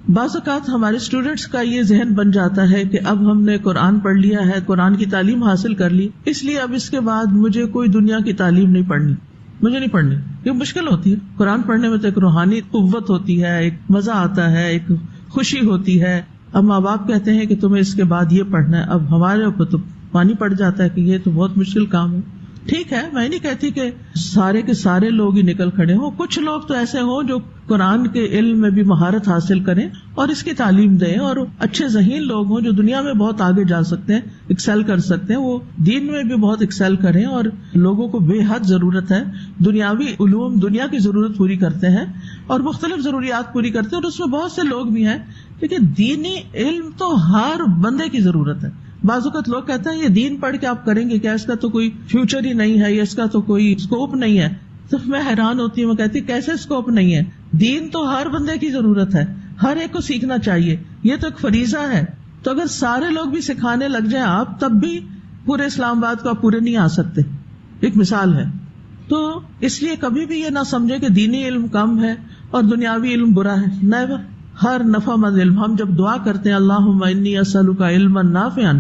بعض اوقات ہمارے اسٹوڈینٹس کا یہ ذہن بن جاتا ہے کہ اب ہم نے قرآن پڑھ لیا ہے، قرآن کی تعلیم حاصل کر لی، اس لیے اب اس کے بعد مجھے کوئی دنیا کی تعلیم نہیں پڑھنی، مجھے نہیں پڑھنی. یہ مشکل ہوتی ہے. قرآن پڑھنے میں تو ایک روحانی قوت ہوتی ہے، ایک مزہ آتا ہے، ایک خوشی ہوتی ہے. اب ماں باپ کہتے ہیں کہ تمہیں اس کے بعد یہ پڑھنا ہے، اب ہمارے اوپر تو پانی پڑ جاتا ہے کہ یہ تو بہت مشکل کام ہے. ٹھیک ہے، میں نہیں کہتی کہ سارے کے سارے لوگ ہی نکل کھڑے ہوں، کچھ لوگ تو ایسے ہوں جو قرآن کے علم میں بھی مہارت حاصل کریں اور اس کی تعلیم دیں، اور اچھے ذہین لوگ ہوں جو دنیا میں بہت آگے جا سکتے ہیں، ایکسل کر سکتے ہیں، وہ دین میں بھی بہت ایکسل کریں. اور لوگوں کو بے حد ضرورت ہے، دنیاوی علوم دنیا کی ضرورت پوری کرتے ہیں اور مختلف ضروریات پوری کرتے ہیں، اور اس میں بہت سے لوگ بھی ہیں. لیکن دینی علم تو ہر بندے کی ضرورت ہے. بعض اوقات لوگ کہتے ہیں یہ دین پڑھ کے آپ کریں گے کیا، اس کا تو کوئی فیوچر ہی نہیں ہے، یا اس کا تو کوئی اسکوپ نہیں ہے. تو میں حیران ہوتی ہوں، میں کہتی کیسے اسکوپ نہیں ہے؟ دین تو ہر بندے کی ضرورت ہے، ہر ایک کو سیکھنا چاہیے، یہ تو ایک فریضہ ہے. تو اگر سارے لوگ بھی سکھانے لگ جائیں آپ، تب بھی پورے اسلام آباد کو آپ پورے نہیں آ سکتے. ایک مثال ہے. تو اس لیے کبھی بھی یہ نہ سمجھے کہ دینی علم کم ہے اور دنیاوی علم برا ہے. نیور. ہر نفع مند علم. ہم جب دعا کرتے ہیں اللہم انی اسألک علما نافعا،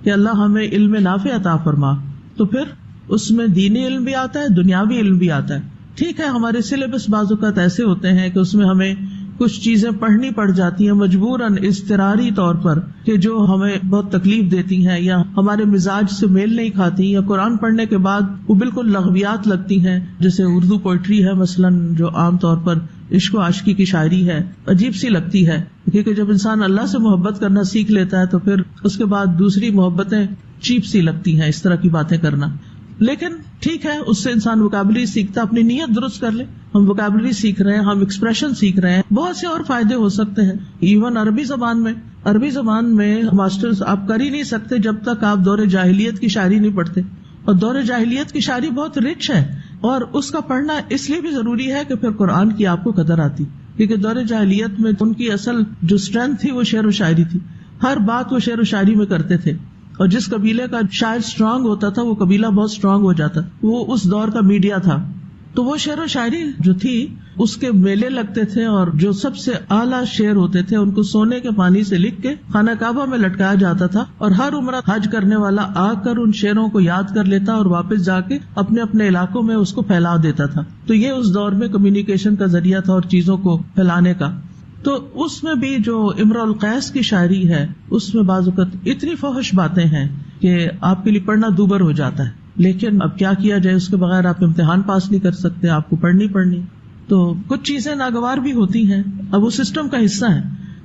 کہ اللہ ہمیں علم نافع عطا فرما، تو پھر اس میں دینی علم بھی آتا ہے، دنیاوی علم بھی آتا ہے. ٹھیک ہے، ہمارے سلیبس بعض اوقات ایسے ہوتے ہیں کہ اس میں ہمیں کچھ چیزیں پڑھنی پڑ جاتی ہیں مجبوراً اضطراری طور پر، کہ جو ہمیں بہت تکلیف دیتی ہیں یا ہمارے مزاج سے میل نہیں کھاتی، یا قرآن پڑھنے کے بعد وہ بالکل لغویات لگتی ہیں، جیسے اردو پوئٹری ہے مثلاً، جو عام طور پر عشق و عاشقی کی شاعری ہے، عجیب سی لگتی ہے. کیونکہ جب انسان اللہ سے محبت کرنا سیکھ لیتا ہے تو پھر اس کے بعد دوسری محبتیں چیپ سی لگتی ہیں، اس طرح کی باتیں کرنا. لیکن ٹھیک ہے، اس سے انسان ووکیبلری سیکھتا، اپنی نیت درست کر لے. ہم ووکیبلری سیکھ رہے ہیں، ہم ایکسپریشن سیکھ رہے ہیں، بہت سے اور فائدے ہو سکتے ہیں. ایون عربی زبان میں ماسٹرز آپ کر ہی نہیں سکتے جب تک آپ دور جاہلیت کی شاعری نہیں پڑھتے. اور دور جاہلیت کی شاعری بہت رچ ہے، اور اس کا پڑھنا اس لیے بھی ضروری ہے کہ پھر قرآن کی آپ کو قدر آتی. کیونکہ دور جاہلیت میں ان کی اصل جو اسٹرینتھ تھی وہ شعر و شاعری تھی. ہر بات وہ شعر و شاعری میں کرتے تھے، اور جس قبیلے کا شاعر اسٹرانگ ہوتا تھا وہ قبیلہ بہت اسٹرانگ ہو جاتا. وہ اس دور کا میڈیا تھا. تو وہ شعر و شاعری جو تھی اس کے میلے لگتے تھے، اور جو سب سے اعلیٰ شعر ہوتے تھے ان کو سونے کے پانی سے لکھ کے خانہ کعبہ میں لٹکایا جاتا تھا، اور ہر عمرہ حج کرنے والا آ کر ان شعروں کو یاد کر لیتا اور واپس جا کے اپنے اپنے علاقوں میں اس کو پھیلا دیتا تھا. تو یہ اس دور میں کمیونیکیشن کا ذریعہ تھا اور چیزوں کو پھیلانے کا. تو اس میں بھی جو امرؤ القیس کی شاعری ہے اس میں بعض اوقات اتنی فحش باتیں ہیں کہ آپ کے لیے پڑھنا دوبر ہو جاتا ہے. لیکن اب کیا کیا جائے، اس کے بغیر آپ امتحان پاس نہیں کر سکتے، آپ کو پڑھنی. تو کچھ چیزیں ناگوار بھی ہوتی ہیں. اب وہ سسٹم کا حصہ ہے.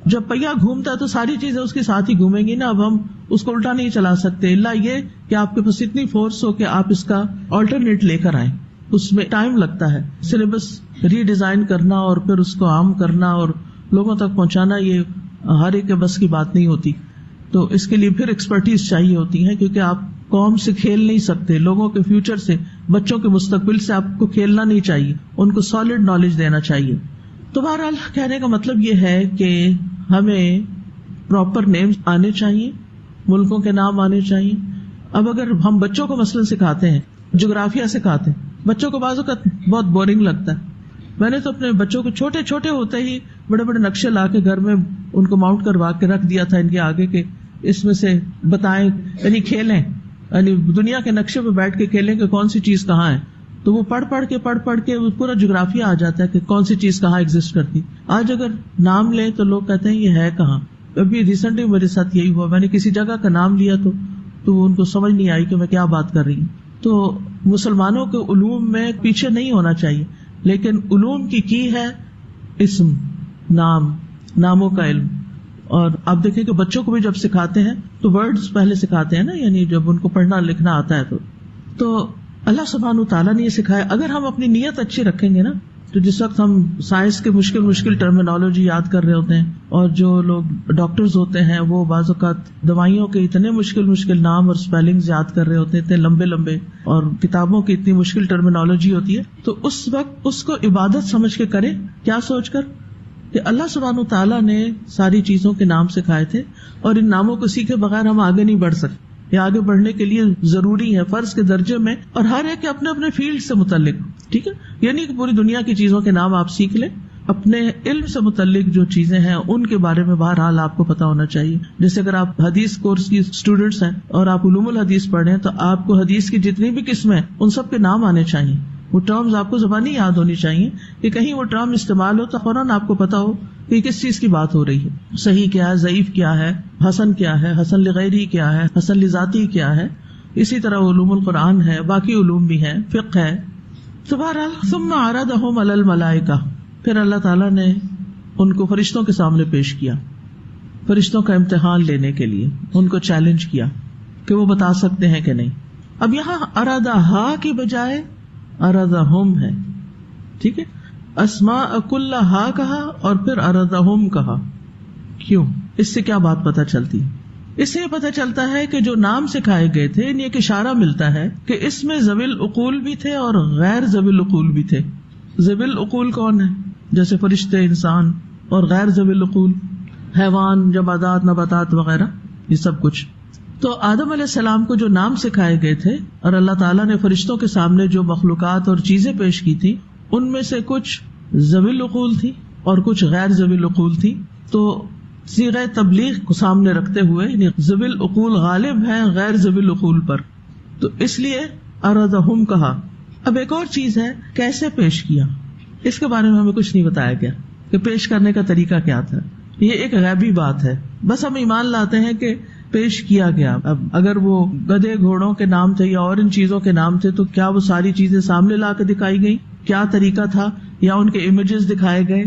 جب پہیا گھومتا ہے تو ساری چیزیں اس کے ساتھ ہی گھومیں گی نا. اب ہم اس کو الٹا نہیں چلا سکتے، الا یہ کہ آپ کے پاس اتنی فورس ہو کہ آپ اس کا آلٹرنیٹ لے کر آئیں. اس میں ٹائم لگتا ہے. سلیبس ری ڈیزائن کرنا اور پھر اس کو عام کرنا اور لوگوں تک پہنچانا، یہ ہر ایک کے بس کی بات نہیں ہوتی. تو اس کے لیے پھر ایکسپرٹیز چاہیے ہوتی ہے، کیونکہ آپ قوم سے کھیل نہیں سکتے. لوگوں کے فیوچر سے، بچوں کے مستقبل سے آپ کو کھیلنا نہیں چاہیے، ان کو سالڈ نالج دینا چاہیے. تو بہرحال کہنے کا مطلب یہ ہے کہ ہمیں پراپر نیم آنے چاہیے، ملکوں کے نام آنے چاہیے. اب اگر ہم بچوں کو مثلاً سکھاتے ہیں، جغرافیہ سکھاتے ہیں، بچوں کو بعض اوقات بہت بورنگ لگتا ہے. میں نے تو اپنے بچوں کو چھوٹے چھوٹے ہوتے ہی بڑے بڑے نقشے لا کے گھر میں ان کو ماؤنٹ کروا کے رکھ دیا تھا ان کے آگے، کے اس میں سے بتائیں، یعنی کھیلیں، یعنی دنیا کے نقشے پہ بیٹھ کے کھیلیں کہ کون سی چیز کہاں ہے. تو وہ پڑھ پڑھ کے پورا جغرافیہ آ جاتا ہے کہ کون سی چیز کہاں ایگزسٹ کرتی. آج اگر نام لیں تو لوگ کہتے ہیں یہ ہے کہاں. ابھی ریسنٹلی میرے ساتھ یہی ہوا, میں نے کسی جگہ کا نام لیا تو ان کو سمجھ نہیں آئی کہ میں کیا بات کر رہی ہوں. تو مسلمانوں کے علوم میں پیچھے نہیں ہونا چاہیے, لیکن علوم کی ہے اسم, ناموں کا علم. اور آپ دیکھیں کہ بچوں کو بھی جب سکھاتے ہیں تو ورڈز پہلے سکھاتے ہیں نا, یعنی جب ان کو پڑھنا لکھنا آتا ہے تو اللہ سبحانہ تعالیٰ نے یہ سکھایا. اگر ہم اپنی نیت اچھی رکھیں گے نا, تو جس وقت ہم سائنس کے مشکل ٹرمینالوجی یاد کر رہے ہوتے ہیں, اور جو لوگ ڈاکٹرز ہوتے ہیں وہ بعض اوقات دوائیوں کے اتنے مشکل نام اور اسپیلنگز یاد کر رہے ہوتے ہیں, اتنے لمبے, اور کتابوں کی اتنی مشکل ٹرمینالوجی ہوتی ہے, تو اس وقت اس کو عبادت سمجھ کے کریں. کیا سوچ کر کہ اللہ سبحانہ تعالیٰ نے ساری چیزوں کے نام سکھائے تھے, اور ان ناموں کو سیکھے بغیر ہم آگے نہیں بڑھ سکتے. یہ آگے بڑھنے کے لیے ضروری ہے, فرض کے درجے میں, اور ہر ایک کے اپنے اپنے فیلڈ سے متعلق. ٹھیک ہے, یعنی کہ پوری دنیا کی چیزوں کے نام آپ سیکھ لیں, اپنے علم سے متعلق جو چیزیں ہیں ان کے بارے میں بہرحال آپ کو پتا ہونا چاہیے. جیسے اگر آپ حدیث کورس کی اسٹوڈینٹس ہیں اور آپ علوم الحدیث پڑھ رہے ہیں, تو آپ کو حدیث کی جتنی بھی قسمیں ان سب کے نام آنے چاہیے. وہ ٹرمز آپ کو زبانی یاد ہونی چاہیے کہ کہیں وہ ٹرم استعمال ہو تو فوراً آپ کو پتا ہو کہ کس چیز کی بات ہو رہی ہے. صحیح کیا ہے, ضعیف کیا ہے, حسن کیا ہے, حسن لغیری کیا ہے, حسن لذاتی کیا ہے. اسی طرح علوم القرآن ہے, باقی علوم بھی ہیں, فقہ ہے. تو بہرحال ثم عرضهم علی الملائکہ, پھر اللہ تعالیٰ نے ان کو فرشتوں کے سامنے پیش کیا, فرشتوں کا امتحان لینے کے لیے ان کو چیلنج کیا کہ وہ بتا سکتے ہیں کہ نہیں. اب یہاں ارادہا کی بجائے ارادہم ہے. ٹھیک ہے, اسماء کلہا کہا اور پھر ارادہم کہا. کیوں؟ اس سے کیا بات پتہ چلتی؟ اس سے یہ پتہ چلتا ہے کہ جو نام سکھائے گئے تھے ان ایک اشارہ ملتا ہے کہ اس میں ذوی العقول بھی تھے اور غیر ذوی العقول بھی تھے. ذوی العقول کون ہے؟ جیسے فرشتے, انسان, اور غیر ذوی العقول حیوان, جمادات, نباتات وغیرہ, یہ سب کچھ. تو آدم علیہ السلام کو جو نام سکھائے گئے تھے اور اللہ تعالیٰ نے فرشتوں کے سامنے جو مخلوقات اور چیزیں پیش کی تھی, ان میں سے کچھ ذوی العقول تھی اور کچھ غیر ذوی العقول تھی. تو صیغہ تبلیغ کو سامنے رکھتے ہوئے یعنی ذوی العقول غالب ہیں غیر ذوی العقول پر, تو اس لیے ارادہم کہا. اب ایک اور چیز ہے, کیسے پیش کیا, اس کے بارے میں ہمیں کچھ نہیں بتایا گیا کہ پیش کرنے کا طریقہ کیا تھا. یہ ایک غیبی بات ہے, بس ہم ایمان لاتے ہیں کہ پیش کیا گیا. اب اگر وہ گدھے گھوڑوں کے نام تھے یا اور ان چیزوں کے نام تھے, تو کیا وہ ساری چیزیں سامنے لا کے دکھائی گئی, کیا طریقہ تھا, یا ان کے امیجز دکھائے گئے,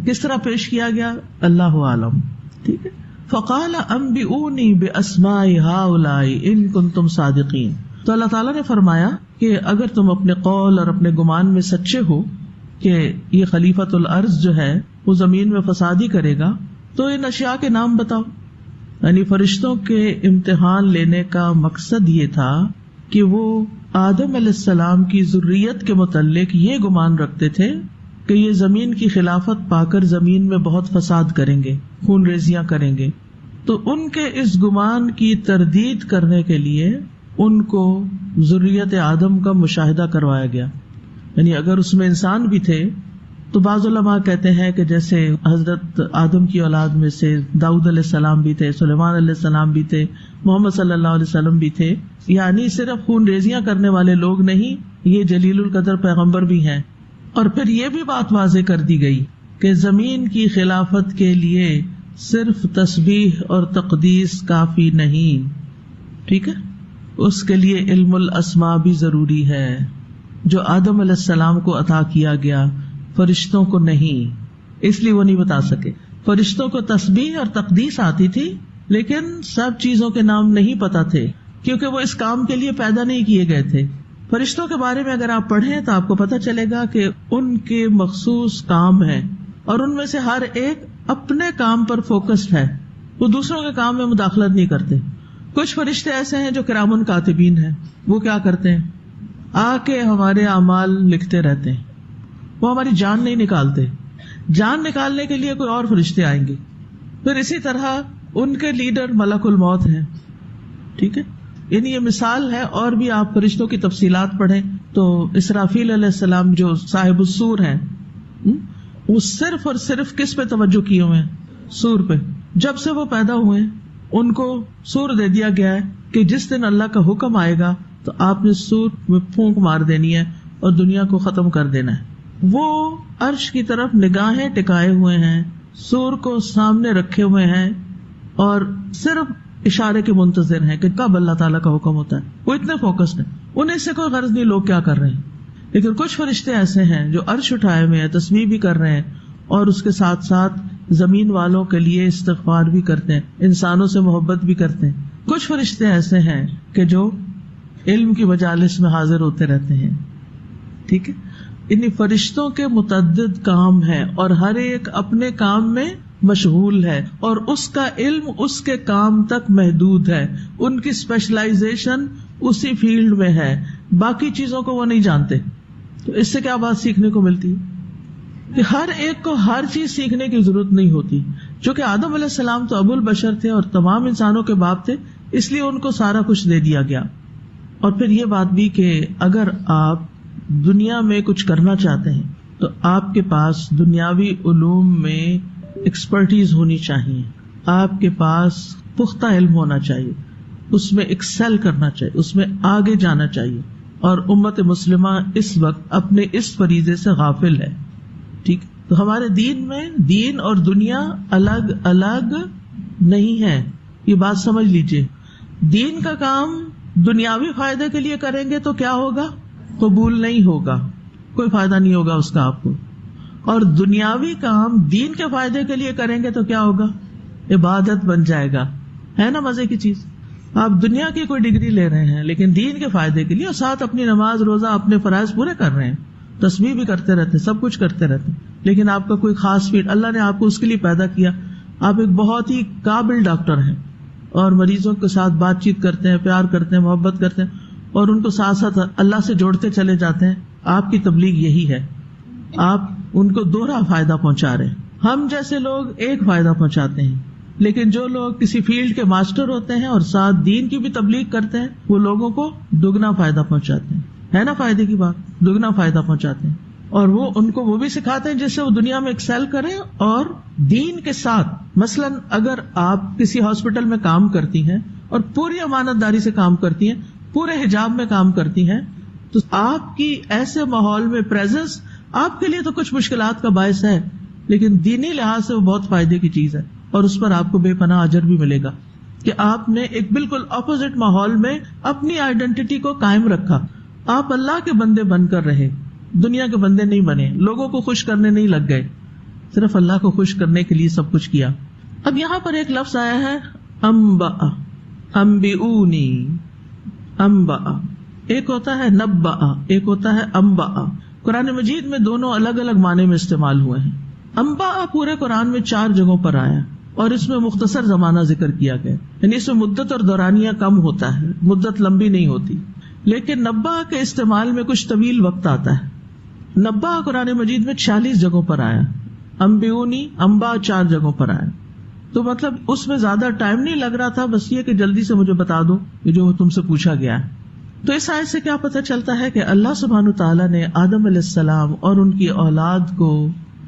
کس طرح پیش کیا گیا, اللہ عالم. ٹھیک ہے. فقال انبئونی باسماء ہؤلاء ان کنتم صادقین. تو اللہ تعالیٰ نے فرمایا کہ اگر تم اپنے قول اور اپنے گمان میں سچے ہو کہ یہ خلیفۃ الارض جو ہے وہ زمین میں فساد ہی کرے گا, تو ان اشیاء کے نام بتاؤ. یعنی فرشتوں کے امتحان لینے کا مقصد یہ تھا کہ وہ آدم علیہ السلام کی ذریت کے متعلق یہ گمان رکھتے تھے کہ یہ زمین کی خلافت پا کر زمین میں بہت فساد کریں گے, خون ریزیاں کریں گے. تو ان کے اس گمان کی تردید کرنے کے لیے ان کو ذریت آدم کا مشاہدہ کروایا گیا. یعنی اگر اس میں انسان بھی تھے تو بعض علماء کہتے ہیں کہ جیسے حضرت آدم کی اولاد میں سے داؤد علیہ السلام بھی تھے, سلیمان علیہ السلام بھی تھے, محمد صلی اللہ علیہ وسلم بھی تھے. یعنی صرف خون ریزیاں کرنے والے لوگ نہیں, یہ جلیل القدر پیغمبر بھی ہیں. اور پھر یہ بھی بات واضح کر دی گئی کہ زمین کی خلافت کے لیے صرف تسبیح اور تقدیس کافی نہیں. ٹھیک ہے, اس کے لیے علم الاسماء بھی ضروری ہے, جو آدم علیہ السلام کو عطا کیا گیا, فرشتوں کو نہیں. اس لیے وہ نہیں بتا سکے. فرشتوں کو تسبیح اور تقدیس آتی تھی, لیکن سب چیزوں کے نام نہیں پتا تھے, کیونکہ وہ اس کام کے لیے پیدا نہیں کیے گئے تھے. فرشتوں کے بارے میں اگر آپ پڑھیں تو آپ کو پتہ چلے گا کہ ان کے مخصوص کام ہیں, اور ان میں سے ہر ایک اپنے کام پر فوکسڈ ہے, وہ دوسروں کے کام میں مداخلت نہیں کرتے. کچھ فرشتے ایسے ہیں جو کرام کاتبین ہیں, وہ کیا کرتے ہیں, آ کے ہمارے اعمال لکھتے رہتے ہیں, وہ ہماری جان نہیں نکالتے. جان نکالنے کے لیے کوئی اور فرشتے آئیں گے. پھر اسی طرح ان کے لیڈر ملک الموت ہیں. ٹھیک ہے, یعنی یہ مثال ہے. اور بھی آپ فرشتوں کی تفصیلات پڑھیں تو اسرافیل علیہ السلام جو صاحب السور ہیں, وہ صرف اور صرف کس پہ توجہ کیے ہوئے ہیں, سور پہ. جب سے وہ پیدا ہوئے ان کو سور دے دیا گیا ہے کہ جس دن اللہ کا حکم آئے گا تو آپ نے سور میں پھونک مار دینی ہے, اور دنیا کو ختم کر دینا ہے. وہ عرش کی طرف نگاہیں ٹکائے ہوئے ہیں, سور کو سامنے رکھے ہوئے ہیں اور صرف اشارے کے منتظر ہیں کہ کب اللہ تعالیٰ کا حکم ہوتا ہے. وہ اتنے فوکسڈ ہیں, انہیں سے کوئی غرض نہیں لوگ کیا کر رہے ہیں. لیکن کچھ فرشتے ایسے ہیں جو عرش اٹھائے ہوئے ہیں, تسبیح بھی کر رہے ہیں اور اس کے ساتھ ساتھ زمین والوں کے لیے استغفار بھی کرتے ہیں, انسانوں سے محبت بھی کرتے ہیں. کچھ فرشتے ایسے ہیں کہ جو علم کی مجالس میں حاضر ہوتے رہتے ہیں. ٹھیک ہے, انہی فرشتوں کے متعدد کام ہیں اور ہر ایک اپنے کام میں مشغول ہے اور اس کا علم اس کے کام تک محدود ہے. ان کی اسپیشلائزیشن اسی فیلڈ میں ہے, باقی چیزوں کو وہ نہیں جانتے. تو اس سے کیا بات سیکھنے کو ملتی ہے کہ ہر ایک کو ہر چیز سیکھنے کی ضرورت نہیں ہوتی. چونکہ آدم علیہ السلام تو ابو البشر تھے اور تمام انسانوں کے باپ تھے, اس لیے ان کو سارا کچھ دے دیا گیا. اور پھر یہ بات بھی کہ اگر آپ دنیا میں کچھ کرنا چاہتے ہیں تو آپ کے پاس دنیاوی علوم میں ایکسپرٹیز ہونی چاہیے, آپ کے پاس پختہ علم ہونا چاہیے, اس میں ایکسل کرنا چاہیے, اس میں آگے جانا چاہیے. اور امت مسلمہ اس وقت اپنے اس فریضے سے غافل ہے. ٹھیک, تو ہمارے دین میں دین اور دنیا الگ الگ نہیں ہے, یہ بات سمجھ لیجئے. دین کا کام دنیاوی فائدے کے لیے کریں گے تو کیا ہوگا؟ قبول نہیں ہوگا, کوئی فائدہ نہیں ہوگا اس کا آپ کو. اور دنیاوی کام دین کے فائدے کے لیے کریں گے تو کیا ہوگا؟ عبادت بن جائے گا. ہے نا مزے کی چیز؟ آپ دنیا کی کوئی ڈگری لے رہے ہیں لیکن دین کے فائدے کے لیے, اور ساتھ اپنی نماز روزہ اپنے فرائض پورے کر رہے ہیں, تسبیح بھی کرتے رہتے ہیں, سب کچھ کرتے رہتے ہیں, لیکن آپ کا کوئی خاص فیلڈ اللہ نے آپ کو اس کے لیے پیدا کیا. آپ ایک بہت ہی قابل ڈاکٹر ہیں اور مریضوں کے ساتھ بات چیت کرتے ہیں, پیار کرتے ہیں, محبت کرتے ہیں اور ان کو ساتھ ساتھ اللہ سے جوڑتے چلے جاتے ہیں. آپ کی تبلیغ یہی ہے, آپ ان کو دوہرا فائدہ پہنچا رہے ہیں. ہم جیسے لوگ ایک فائدہ پہنچاتے ہیں, لیکن جو لوگ کسی فیلڈ کے ماسٹر ہوتے ہیں اور ساتھ دین کی بھی تبلیغ کرتے ہیں, وہ لوگوں کو دگنا فائدہ پہنچاتے ہیں. ہے نا فائدے کی بات؟ دگنا فائدہ پہنچاتے ہیں. اور وہ ان کو وہ بھی سکھاتے ہیں جس سے وہ دنیا میں ایکسل کریں اور دین کے ساتھ. مثلاً اگر آپ کسی ہاسپٹل میں کام کرتی ہیں اور پوری امانت داری سے کام کرتی ہیں, پورے حجاب میں کام کرتی ہیں, تو آپ کی ایسے ماحول میں پریزنس آپ کے لیے تو کچھ مشکلات کا باعث ہے, لیکن دینی لحاظ سے وہ بہت فائدے کی چیز ہے اور اس پر آپ کو بے پناہ اجر بھی ملے گا کہ آپ نے ایک بالکل اپوزٹ ماحول میں اپنی آئیڈینٹی کو قائم رکھا. آپ اللہ کے بندے بن کر رہے, دنیا کے بندے نہیں بنے, لوگوں کو خوش کرنے نہیں لگ گئے, صرف اللہ کو خوش کرنے کے لیے سب کچھ کیا. اب یہاں پر ایک لفظ آیا ہے انبأ, انبئونی, انبأ, ایک ہوتا ہے نبأ, ایک ہوتا ہے انبأ. قرآن مجید میں دونوں الگ الگ معنی میں استعمال ہوئے ہیں. انبأ پورے قرآن میں 4 جگہوں پر آیا اور اس میں مختصر زمانہ ذکر کیا گیا, یعنی اس میں مدت اور دورانیہ کم ہوتا ہے, مدت لمبی نہیں ہوتی. لیکن نبأ کے استعمال میں کچھ طویل وقت آتا ہے. نبأ قرآن مجید میں 46 جگہوں پر آیا, انبئونی, انباء 4 جگہوں پر آیا. تو مطلب اس میں زیادہ ٹائم نہیں لگ رہا تھا, بس یہ کہ جلدی سے مجھے بتا دو یہ جو تم سے پوچھا گیا ہے. تو اس آیت سے کیا پتہ چلتا ہے کہ اللہ سبحانہ تعالیٰ نے آدم علیہ السلام اور ان کی اولاد کو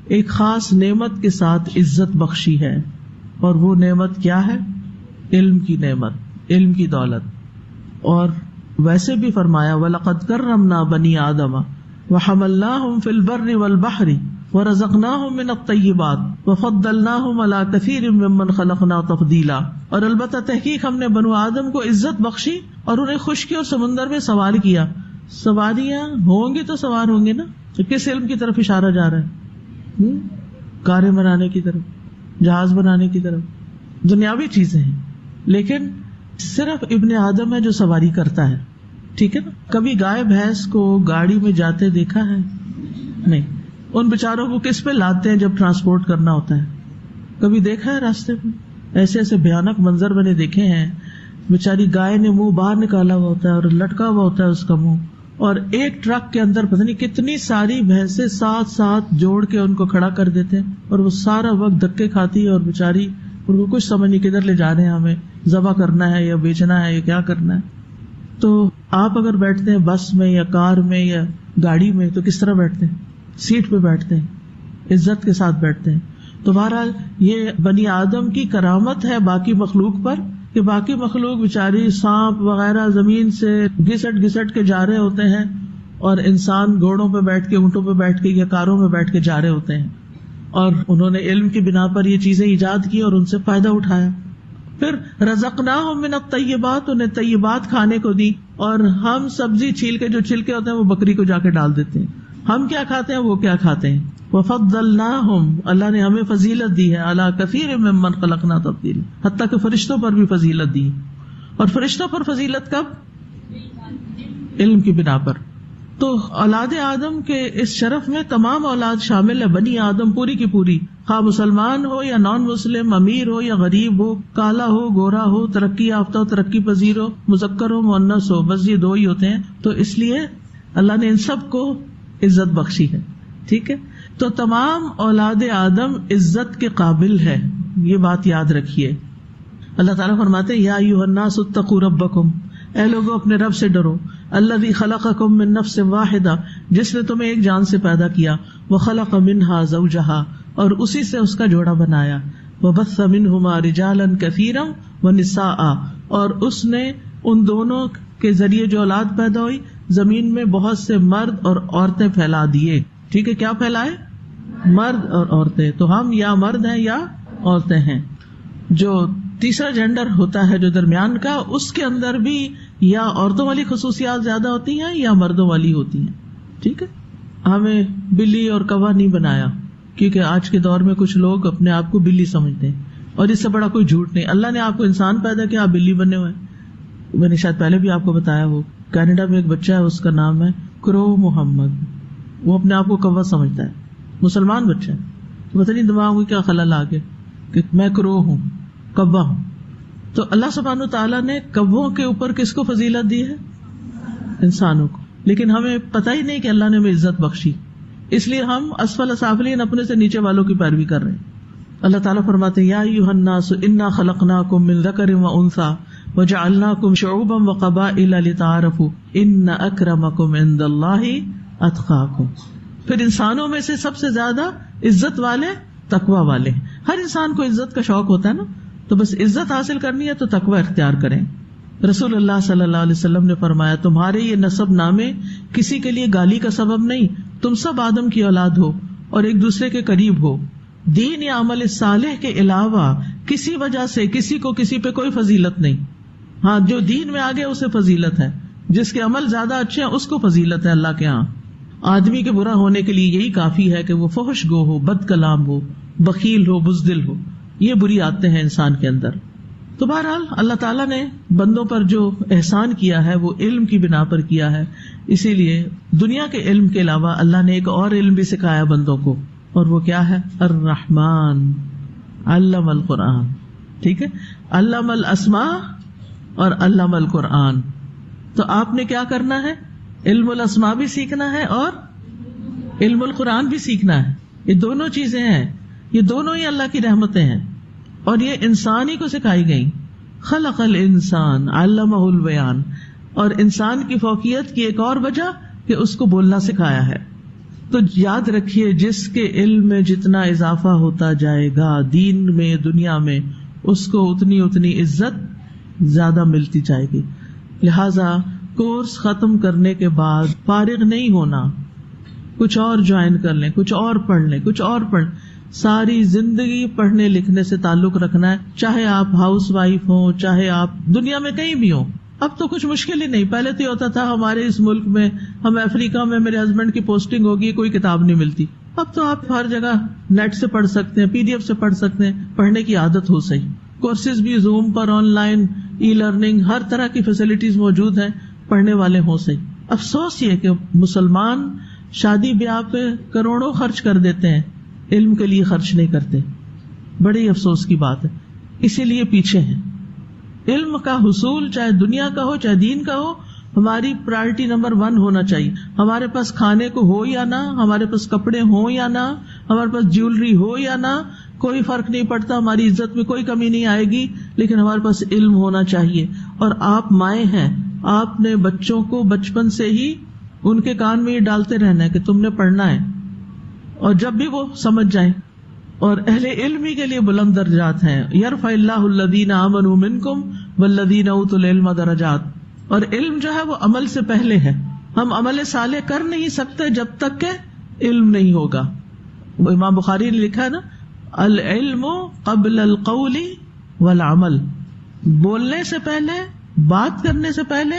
ایک خاص نعمت کے ساتھ عزت بخشی ہے, اور وہ نعمت کیا ہے؟ علم کی نعمت, علم کی دولت. اور ویسے بھی فرمایا وَلَقَدْ كَرَّمْنَا بَنِي آدَمَ وَحَمَلْنَاهُمْ فِي الْبَرِّ وَالْبَحْرِ وَرَزَقْنَاهُمْ مِنَ الطَّيِّبَاتِ وَفَضَّلْنَاهُمْ عَلَى كَثِيرٍ مِّمَّنْ خَلَقْنَا تَفْضِيلًا. اور البتہ تحقیق ہم نے بنو آدم کو عزت بخشی اور انہیں خشکی اور سمندر میں سوار کیا. سواریاں ہوں گی تو سوار ہوں گے نا, تو کس علم کی طرف اشارہ جا رہا ہے؟ کاریں بنانے کی طرف, جہاز بنانے کی طرف, دنیاوی چیزیں ہیں. لیکن صرف ابن آدم ہے جو سواری کرتا ہے. ٹھیک ہے نا. کبھی گائے بھینس کو گاڑی میں جاتے دیکھا ہے؟ نہیں. ان بیچاروں کو کس پہ لاتے ہیں جب ٹرانسپورٹ کرنا ہوتا ہے؟ کبھی دیکھا ہے راستے میں؟ ایسے ایسے بھیانک منظر میں نے دیکھے ہیں. بیچاری گائے نے منہ باہر نکالا ہوا ہوتا ہے اور لٹکا ہوا ہوتا ہے اس کا منہ, اور ایک ٹرک کے اندر پتہ نہیں کتنی ساری بھینسیں ساتھ ساتھ جوڑ کے ان کو کھڑا کر دیتے ہیں, اور وہ سارا وقت دھکے کھاتی ہے, اور بیچاری ان کو کچھ سمجھ نہیں کدھر لے جا رہے ہیں, ہمیں ذبح کرنا ہے یا بیچنا ہے یا کیا کرنا ہے. تو آپ اگر بیٹھتے ہیں بس میں یا کار میں یا گاڑی میں تو کس طرح بیٹھتے ہیں؟ سیٹ پہ بیٹھتے ہیں, عزت کے ساتھ بیٹھتے ہیں. تو بہرحال یہ بنی آدم کی کرامت ہے باقی مخلوق پر کہ باقی مخلوق بیچاری سانپ وغیرہ زمین سے گھسٹ گھسٹ کے جا رہے ہوتے ہیں اور انسان گھوڑوں پہ بیٹھ کے، اونٹوں پہ بیٹھ کے یا کاروں میں بیٹھ کے جا رہے ہوتے ہیں، اور انہوں نے علم کی بنا پر یہ چیزیں ایجاد کی اور ان سے فائدہ اٹھایا. پھر رزقناہم من الطیبات، انہیں طیبات کھانے کو دی. اور ہم سبزی چھیل کے جو چھلکے ہوتے ہیں وہ بکری کو جا کے ڈال دیتے ہیں. ہم کیا کھاتے ہیں وہ کیا کھاتے ہیں. وفضلناہم، اللہ نے ہمیں فضیلت دی ہے، علی کثیر ممن خلقنا تفضیلا، حتیٰ کہ فرشتوں پر بھی فضیلت دی. اور فرشتوں پر فضیلت کب؟ علم کی بنا پر. تو اولاد آدم کے اس شرف میں تمام اولاد شامل ہے، بنی آدم پوری کی پوری، خواہ مسلمان ہو یا نان مسلم، امیر ہو یا غریب ہو، کالا ہو گورا ہو، ترقی یافتہ ہو ترقی پذیر ہو، مذکر ہو مؤنث ہو، بس یہ دو ہی ہوتے ہیں. تو اس لیے اللہ نے ان سب کو عزت بخشی ہے. ٹھیک ہے، تو تمام اولاد آدم عزت کے قابل ہے، یہ بات یاد رکھیے. اللہ تعالیٰ فرماتے ہیں یا ایھا الناس اتقوا ربکم، اے لوگوں اپنے رب سے ڈرو. الذی خلقکم من نفس واحدہ، جس نے تمہیں ایک جان سے پیدا کیا. وخلق منہا زوجہا، اور اسی سے اس کا جوڑا بنایا. وبث منہما رجالا کثیرا ونساء، اور اس نے ان دونوں کے ذریعے جو اولاد پیدا ہوئی زمین میں بہت سے مرد اور عورتیں پھیلا دیے. ٹھیک ہے، کیا پھیلائے؟ مرد اور عورتیں. تو ہم یا مرد ہیں یا عورتیں ہیں. جو تیسرا جینڈر ہوتا ہے جو درمیان کا، اس کے اندر بھی یا عورتوں والی خصوصیات زیادہ ہوتی ہیں یا مردوں والی ہوتی ہیں. ٹھیک ہے، ہمیں بلی اور کوا نہیں بنایا، کیونکہ آج کے دور میں کچھ لوگ اپنے آپ کو بلی سمجھتے ہیں، اور اس سے بڑا کوئی جھوٹ نہیں. اللہ نے آپ کو انسان پیدا کیا، آپ بلی بنے ہوئے. میں نے شاید پہلے بھی آپ کو بتایا ہو، کینیڈا میں ایک بچہ ہے، اس کا نام ہے کرو محمد. وہ اپنے آپ کو کوا سمجھتا ہے، مسلمان بچہ ہے. پتہ نہیں دماغ میں کیا خلل آ گیا کہ میں کرو ہوں، کوا ہوں. تو اللہ سبحانہ وتعالیٰ نے کبوں کے اوپر کس کو فضیلت دی ہے؟ انسانوں کو. لیکن ہمیں پتہ ہی نہیں کہ اللہ نے ہمیں عزت بخشی، اس لیے ہم اسفل سافلین، اپنے سے نیچے والوں کی پیروی کر رہے ہیں. اللہ تعالیٰ فرماتے ہیں یا ایھا الناس انا خلقناکم من ذکر وانثی وجعلناکم شعوبا وقبائل لتعارفوا ان اکرمکم عند اللہ اتقاکم. پھر انسانوں میں سے سب سے زیادہ عزت والے تقوی والے ہیں. ہر انسان کو عزت کا شوق ہوتا ہے نا، تو بس عزت حاصل کرنی ہے تو تقوی اختیار کریں. رسول اللہ صلی اللہ علیہ وسلم نے فرمایا تمہارے یہ نسب نامے کسی کے لیے گالی کا سبب نہیں، تم سب آدم کی اولاد ہو اور ایک دوسرے کے قریب ہو. دین یا عمل صالح کے علاوہ کسی وجہ سے کسی کو کسی پہ کوئی فضیلت نہیں. ہاں، جو دین میں آگے اسے فضیلت ہے، جس کے عمل زیادہ اچھے ہیں اس کو فضیلت ہے اللہ کے ہاں. آدمی کے برا ہونے کے لیے یہی کافی ہے کہ وہ فحش گو ہو، بد کلام ہو، بخیل ہو، بزدل ہو. یہ بری عادتیں ہیں انسان کے اندر. تو بہرحال اللہ تعالیٰ نے بندوں پر جو احسان کیا ہے وہ علم کی بنا پر کیا ہے. اسی لیے دنیا کے علم کے علاوہ اللہ نے ایک اور علم بھی سکھایا بندوں کو، اور وہ کیا ہے؟ الرحمن علم القرآن. ٹھیک ہے، علم الاسماء اور علم القرآن. تو آپ نے کیا کرنا ہے؟ علم الاسماء بھی سیکھنا ہے اور علم القرآن بھی سیکھنا ہے. یہ دونوں چیزیں ہیں، یہ دونوں ہی اللہ کی رحمتیں ہیں، اور یہ انسان ہی کو سکھائی گئی. خلق الانسان علمہ البیان. اور انسان کی فوقیت کی ایک اور وجہ کہ اس کو بولنا سکھایا ہے. تو یاد رکھیے جس کے علم میں جتنا اضافہ ہوتا جائے گا دین میں دنیا میں، اس کو اتنی عزت زیادہ ملتی جائے گی. لہذا کورس ختم کرنے کے بعد فارغ نہیں ہونا، کچھ اور جوائن کر لیں، کچھ اور پڑھ لیں، کچھ اور پڑھ. ساری زندگی پڑھنے لکھنے سے تعلق رکھنا ہے، چاہے آپ ہاؤس وائف ہوں، چاہے آپ دنیا میں کہیں بھی ہوں. اب تو کچھ مشکل ہی نہیں. پہلے تو یہ ہوتا تھا ہمارے اس ملک میں، ہم افریقہ میں میرے ہسبینڈ کی پوسٹنگ ہوگی، کوئی کتاب نہیں ملتی. اب تو آپ ہر جگہ نیٹ سے پڑھ سکتے ہیں، PDF سے پڑھ سکتے ہیں. پڑھنے کی عادت ہو صحیح. کورسز بھی زوم پر، آن لائن، ای لرننگ، ہر طرح کی فیسلٹیز موجود ہیں، پڑھنے والے ہوں صحیح. افسوس یہ کہ مسلمان شادی بیاہ پہ کروڑوں خرچ کر دیتے ہیں، علم کے لیے خرچ نہیں کرتے. بڑی افسوس کی بات ہے، اسی لیے پیچھے ہیں. علم کا حصول چاہے دنیا کا ہو چاہے دین کا ہو، ہماری پرائرٹی نمبر 1 ہونا چاہیے. ہمارے پاس کھانے کو ہو یا نہ، ہمارے پاس کپڑے ہوں یا نہ، ہمارے پاس جیولری ہو یا نہ، کوئی فرق نہیں پڑتا، ہماری عزت میں کوئی کمی نہیں آئے گی، لیکن ہمارے پاس علم ہونا چاہیے. اور آپ مائیں ہیں، آپ نے بچوں کو بچپن سے ہی ان کے کان میں یہ ڈالتے رہنا ہے کہ تم نے پڑھنا ہے، اور جب بھی وہ سمجھ جائیں. اور اہل علم ہی کے لیے بلند درجات ہیں. یرفع اللہ الذین آمنوا منکم والذین اوتوا العلم درجات. اور علم جو ہے وہ عمل سے پہلے ہے. ہم عمل صالح کر نہیں سکتے جب تک کہ علم نہیں ہوگا. وہ امام بخاری نے لکھا ہے نا، العلم قبل القول والعمل، بولنے سے پہلے، بات کرنے سے پہلے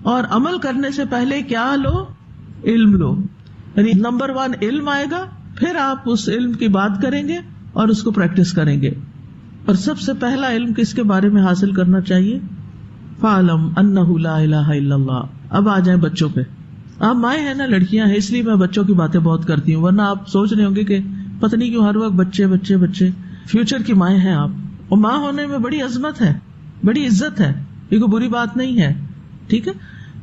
اور عمل کرنے سے پہلے کیا لو؟ علم لو. یعنی نمبر 1 علم آئے گا، پھر آپ اس علم کی بات کریں گے اور اس کو پریکٹس کریں گے. اور سب سے پہلا علم کس کے بارے میں حاصل کرنا چاہیے؟ فَاعْلَمْ أَنَّهُ لَا إِلَهَ إِلَّا اللَّهُ. اب آ جائیں بچوں پہ. آپ مائیں ہیں نا، لڑکیاں ہیں، اس لیے میں بچوں کی باتیں بہت کرتی ہوں، ورنہ آپ سوچ رہے ہوں گے کہ پتہ نہیں کیوں ہر وقت بچے بچے بچے. فیوچر کی مائیں ہیں آپ، اور ماں ہونے میں بڑی عظمت ہے، بڑی عزت ہے، یہ کوئی بری بات نہیں ہے. ٹھیک ہے،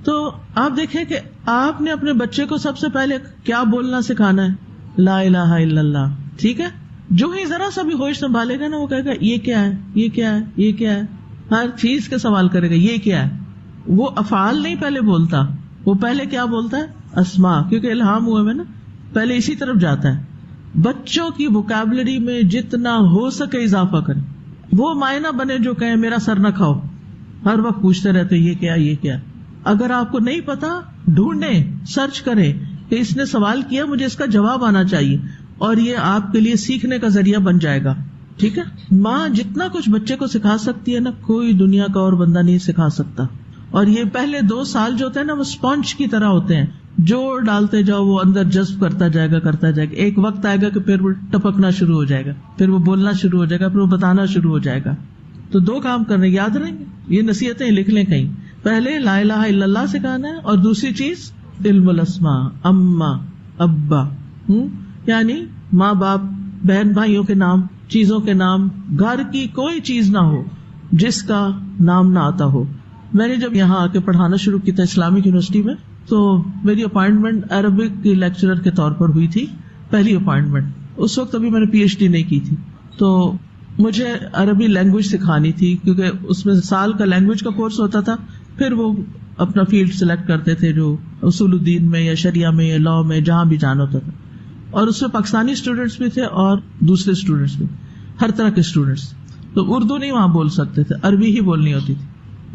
تو آپ دیکھیں کہ آپ نے اپنے بچے کو سب سے پہلے کیا بولنا سکھانا ہے؟ لا الہ الا اللہ. ٹھیک ہے، جو ہی ذرا سا بھی ہوش سنبھالے گا نا، وہ کہے گا یہ کیا ہے، یہ کیا ہے، یہ کیا ہے، ہر چیز کا سوال کرے گا یہ کیا ہے. وہ افعال نہیں پہلے بولتا، وہ پہلے کیا بولتا ہے؟ اسماء، کیونکہ الہام ہوئے میں نا پہلے اسی طرف جاتا ہے. بچوں کی ووکیبلری میں جتنا ہو سکے اضافہ کریں. وہ معنی بنے جو کہیں میرا سر نہ کھاؤ، ہر وقت پوچھتے رہتے یہ کیا یہ کیا. اگر آپ کو نہیں پتا، ڈھونڈیں، سرچ کریں کہ اس نے سوال کیا، مجھے اس کا جواب آنا چاہیے، اور یہ آپ کے لیے سیکھنے کا ذریعہ بن جائے گا. ٹھیک ہے، ماں جتنا کچھ بچے کو سکھا سکتی ہے نا، کوئی دنیا کا اور بندہ نہیں سکھا سکتا. اور یہ پہلے 2 سال جو ہوتے ہیں نا، وہ اسپونج کی طرح ہوتے ہیں، جوڑ ڈالتے جاؤ وہ اندر جذب کرتا جائے گا کرتا جائے گا. ایک وقت آئے گا کہ پھر وہ ٹپکنا شروع ہو جائے گا، پھر وہ بولنا شروع ہو جائے گا، پھر وہ بتانا شروع ہو جائے گا. تو 2 کام کرنے، یاد رہیں گے یہ نصیحتیں لکھ لیں کہیں. پہلے لا الہ الا اللہ سکھانا ہے، اور دوسری چیز علم الاسماء، اما ابا، یعنی ماں باپ، بہن بھائیوں کے نام، چیزوں کے نام. گھر کی کوئی چیز نہ ہو جس کا نام نہ آتا ہو. میں نے جب یہاں آ کے پڑھانا شروع کیا تھا اسلامک یونیورسٹی میں، تو میری اپائنٹمنٹ عربک کی لیکچرر کے طور پر ہوئی تھی، پہلی اپائنٹمنٹ. اس وقت ابھی میں نے پی ایچ ڈی نہیں کی تھی، تو مجھے عربی لینگویج سکھانی تھی، کیونکہ اس میں سال کا لینگویج کا کورس ہوتا تھا. پھر وہ اپنا فیلڈ سلیکٹ کرتے تھے، جو اصول الدین میں یا شریعہ میں یا لاء میں جہاں بھی جانا ہوتا تھا. اور اس میں پاکستانی اسٹوڈینٹس بھی تھے اور دوسرے اسٹوڈینٹس بھی، ہر طرح کے اسٹوڈینٹس. تو اردو نہیں وہاں بول سکتے تھے، عربی ہی بولنی ہوتی تھی.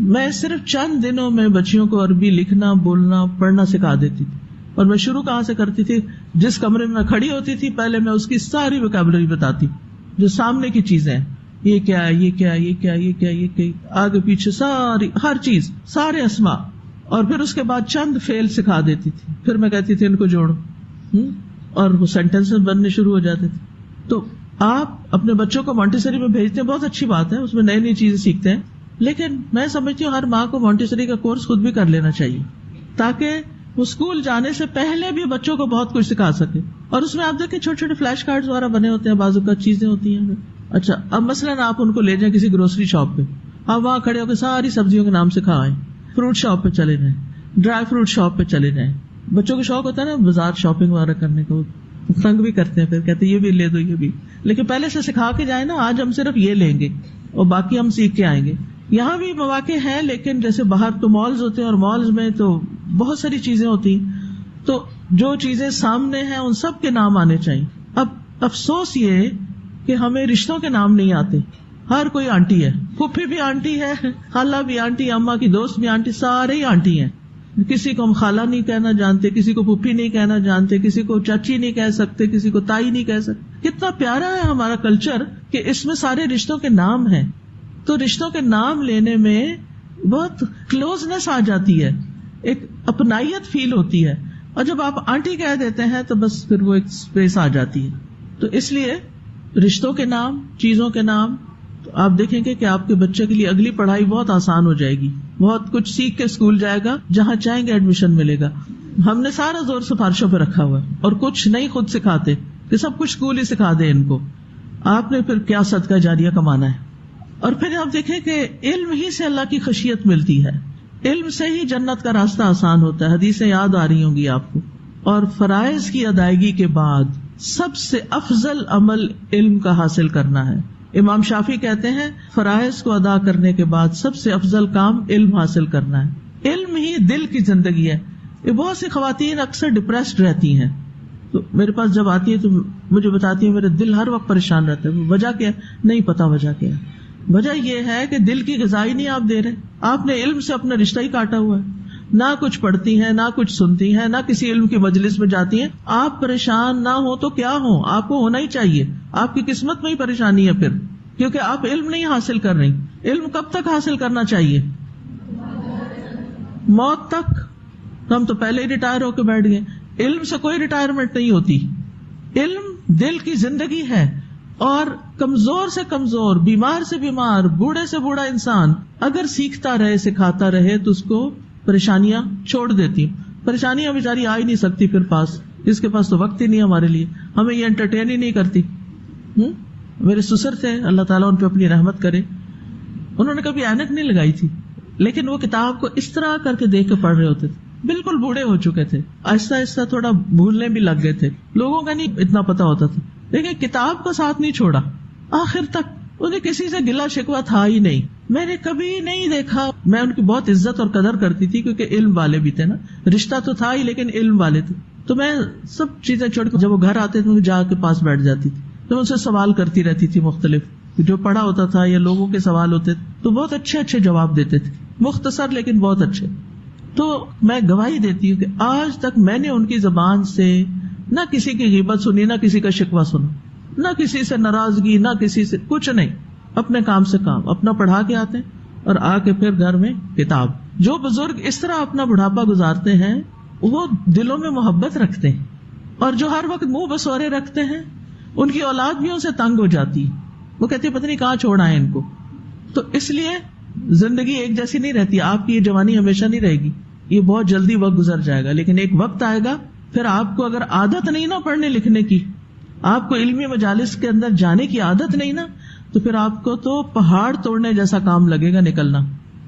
میں صرف چند دنوں میں بچیوں کو عربی لکھنا، بولنا، پڑھنا سکھا دیتی تھی. اور میں شروع کہاں سے کرتی تھی؟ جس کمرے میں کھڑی ہوتی تھی پہلے میں اس کی ساری ووکیبلری بتاتی، جو سامنے کی چیزیں ہیں، یہ کیا ہے، یہ کیا ہے، یہ کیا ہے، یہ کیا ہے، یہ کیا ہے، آگے پیچھے ساری ہر چیز، سارے اسماء. اور پھر اس کے بعد چند فعل سکھا دیتی تھی. پھر میں کہتی تھی ان کو جوڑو، اور وہ سینٹینس بننے شروع ہو جاتے تھے. تو آپ اپنے بچوں کو مونٹیسری میں بھیجتے ہیں، بہت اچھی بات ہے، اس میں نئی نئی چیزیں سیکھتے ہیں. لیکن میں سمجھتی ہوں ہر ماں کو مونٹیسری کا کورس خود بھی کر لینا چاہیے، تاکہ وہ اسکول جانے سے پہلے بھی بچوں کو بہت کچھ سکھا سکے. اور اس میں آپ دیکھیں چھوٹے چھوٹے فلیش کارڈز وغیرہ بنے ہوتے ہیں، بعض اوقات چیزیں ہوتی ہیں. اچھا، اب مثلاً آپ ان کو لے جائیں کسی گروسری شاپ پہ، آپ وہاں کھڑے ہو کے ساری سبزیوں کے نام سکھائیں. فروٹ شاپ پہ چلے جائیں، ڈرائی فروٹ شاپ پہ چلے جائیں. بچوں کو شوق ہوتا ہے نا بازار شاپنگ وغیرہ کرنے کا، تنگ بھی کرتے ہیں، پھر کہتے ہیں یہ بھی لے دو یہ بھی. لیکن پہلے سے سکھا کے جائیں نا، آج ہم صرف یہ لیں گے اور باقی ہم سیکھ کے آئیں گے. یہاں بھی مواقع ہیں، لیکن جیسے باہر تو مالز ہوتے ہیں، اور مالز میں تو بہت ساری چیزیں ہوتی ہیں، تو جو چیزیں سامنے ہیں ان سب کے نام آنے چاہیے. اب افسوس یہ کہ ہمیں رشتوں کے نام نہیں آتے. ہر کوئی آنٹی ہے، پھوپھی بھی آنٹی ہے، خالہ بھی آنٹی، اماں کی دوست بھی آنٹی، سارے ہی آنٹی ہیں. کسی کو ہم خالہ نہیں کہنا جانتے، کسی کو پھوپھی نہیں کہنا جانتے، کسی کو چاچی نہیں کہہ سکتے، کسی کو تائی نہیں کہہ سکتے. کتنا پیارا ہے ہمارا کلچر کہ اس میں سارے رشتوں کے نام ہیں. تو رشتوں کے نام لینے میں بہت کلوزنس آ جاتی ہے، ایک اپنائیت فیل ہوتی ہے. اور جب آپ آنٹی کہہ دیتے ہیں تو بس پھر وہ ایک اسپیس آ جاتی ہے. تو اس لیے رشتوں کے نام، چیزوں کے نام، تو آپ دیکھیں گے کہ آپ کے بچے کے لیے اگلی پڑھائی بہت آسان ہو جائے گی. بہت کچھ سیکھ کے اسکول جائے گا، جہاں چاہیں گے ایڈمیشن ملے گا. ہم نے سارا زور سفارشوں پہ رکھا ہوا ہے اور کچھ نہیں خود سکھاتے کہ سب کچھ اسکول ہی سکھا دے ان کو. آپ نے پھر کیا صدقہ جاریہ کمانا ہے. اور پھر آپ دیکھیں کہ علم ہی سے اللہ کی خشیت ملتی ہے، علم سے ہی جنت کا راستہ آسان ہوتا ہے. حدیثیں یاد آ رہی ہوں گی آپ کو. اور فرائض کی ادائیگی کے بعد سب سے افضل عمل علم کا حاصل کرنا ہے. امام شافعی کہتے ہیں فرائض کو ادا کرنے کے بعد سب سے افضل کام علم حاصل کرنا ہے. علم ہی دل کی زندگی ہے. یہ بہت سی خواتین اکثر ڈپریسڈ رہتی ہیں، تو میرے پاس جب آتی ہے تو مجھے بتاتی ہے میرا دل ہر وقت پریشان رہتا ہے. وجہ کیا ہے؟ نہیں پتا وجہ کیا ہے. وجہ یہ ہے کہ دل کی غذا ہی نہیں آپ دے رہے. آپ نے علم سے اپنا رشتہ ہی کاٹا ہوا ہے. نہ کچھ پڑھتی ہیں، نہ کچھ سنتی ہیں، نہ کسی علم کی مجلس میں جاتی ہیں. آپ پریشان نہ ہو تو کیا ہو، آپ کو ہونا ہی چاہیے. آپ کی قسمت میں ہی پریشانی ہے پھر، کیونکہ آپ علم نہیں حاصل کر رہی. علم کب تک حاصل کرنا چاہیے؟ موت تک. ہم تو پہلے ہی ریٹائر ہو کے بیٹھ گئے. علم سے کوئی ریٹائرمنٹ نہیں ہوتی. علم دل کی زندگی ہے، اور کمزور سے کمزور، بیمار سے بیمار، بوڑھے سے بوڑھا انسان اگر سیکھتا رہے، سکھاتا رہے تو اس کو پریشانیاں چھوڑ دیتی. پریشانیاں بیچاری آ ہی نہیں سکتی پھر پاس، جس کے پاس تو وقت ہی نہیں ہمارے لیے، ہمیں یہ انٹرٹین ہی نہیں کرتی. میرے سسر تھے، اللہ تعالیٰ ان پہ اپنی رحمت کرے، انہوں نے کبھی اینک نہیں لگائی تھی، لیکن وہ کتاب کو اس طرح کر کے دیکھ کے پڑھ رہے ہوتے تھے. بالکل بوڑھے ہو چکے تھے، آہستہ آہستہ تھوڑا بھولنے بھی لگ گئے تھے، لوگوں کا نہیں اتنا پتا ہوتا تھا، لیکن کتاب کا ساتھ نہیں چھوڑا آخر تک. انہیں کسی سے گلا شکوہ تھا ہی نہیں. میں نے کبھی نہیں دیکھا. میں ان کی بہت عزت اور قدر کرتی تھی، کیونکہ علم والے بھی تھے نا، رشتہ تو تھا ہی لیکن علم والے تھے. تو میں سب چیزیں چھوڑ کے جب وہ گھر آتے تھے میں جا کے پاس بیٹھ جاتی تھی، تو ان سے سوال کرتی رہتی تھی مختلف، جو پڑھا ہوتا تھا یا لوگوں کے سوال ہوتے تھے تو بہت اچھے اچھے جواب دیتے تھے، مختصر لیکن بہت اچھے. تو میں گواہی دیتی ہوں کہ آج تک میں نے ان کی زبان سے نہ کسی کی غیبت سنی، نہ کسی کا شکوہ سنا، نہ کسی سے ناراضگی، نہ کسی سے کچھ نہیں. اپنے کام سے کام اپنا پڑھا کے آتے ہیں اور آ کے پھر گھر میں کتاب. جو بزرگ اس طرح اپنا بڑھاپا گزارتے ہیں وہ دلوں میں محبت رکھتے ہیں، اور جو ہر وقت منہ بسورے رکھتے ہیں ان کی اولاد بھی ان سے تنگ ہو جاتی ہے. وہ کہتی ہے پتہ نہیں کہاں چھوڑ آئے ان کو. تو اس لیے زندگی ایک جیسی نہیں رہتی. آپ کی یہ جوانی ہمیشہ نہیں رہے گی، یہ بہت جلدی وقت گزر جائے گا، لیکن ایک وقت آئے گا پھر آپ کو اگر عادت نہیں نا پڑھنے لکھنے کی، آپ کو علمی مجالس کے اندر جانے کی عادت نہیں نا، تو پھر آپ کو تو پہاڑ توڑنے جیسا کام لگے گا نکلنا.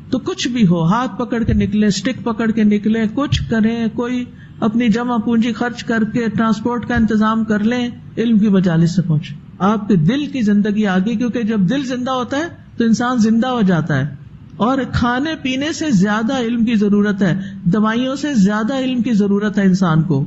تو کچھ بھی ہو، ہاتھ پکڑ کے نکلے، اسٹک پکڑ کے نکلے، کچھ کریں، کوئی اپنی جمع پونجی خرچ کر کے ٹرانسپورٹ کا انتظام کر لیں، علم کی مجالس سے پہنچے. آپ کے دل کی زندگی آگے، کیونکہ جب دل زندہ ہوتا ہے تو انسان زندہ ہو جاتا ہے. اور کھانے پینے سے زیادہ علم کی ضرورت ہے، دوائیوں سے زیادہ علم کی ضرورت ہے انسان کو.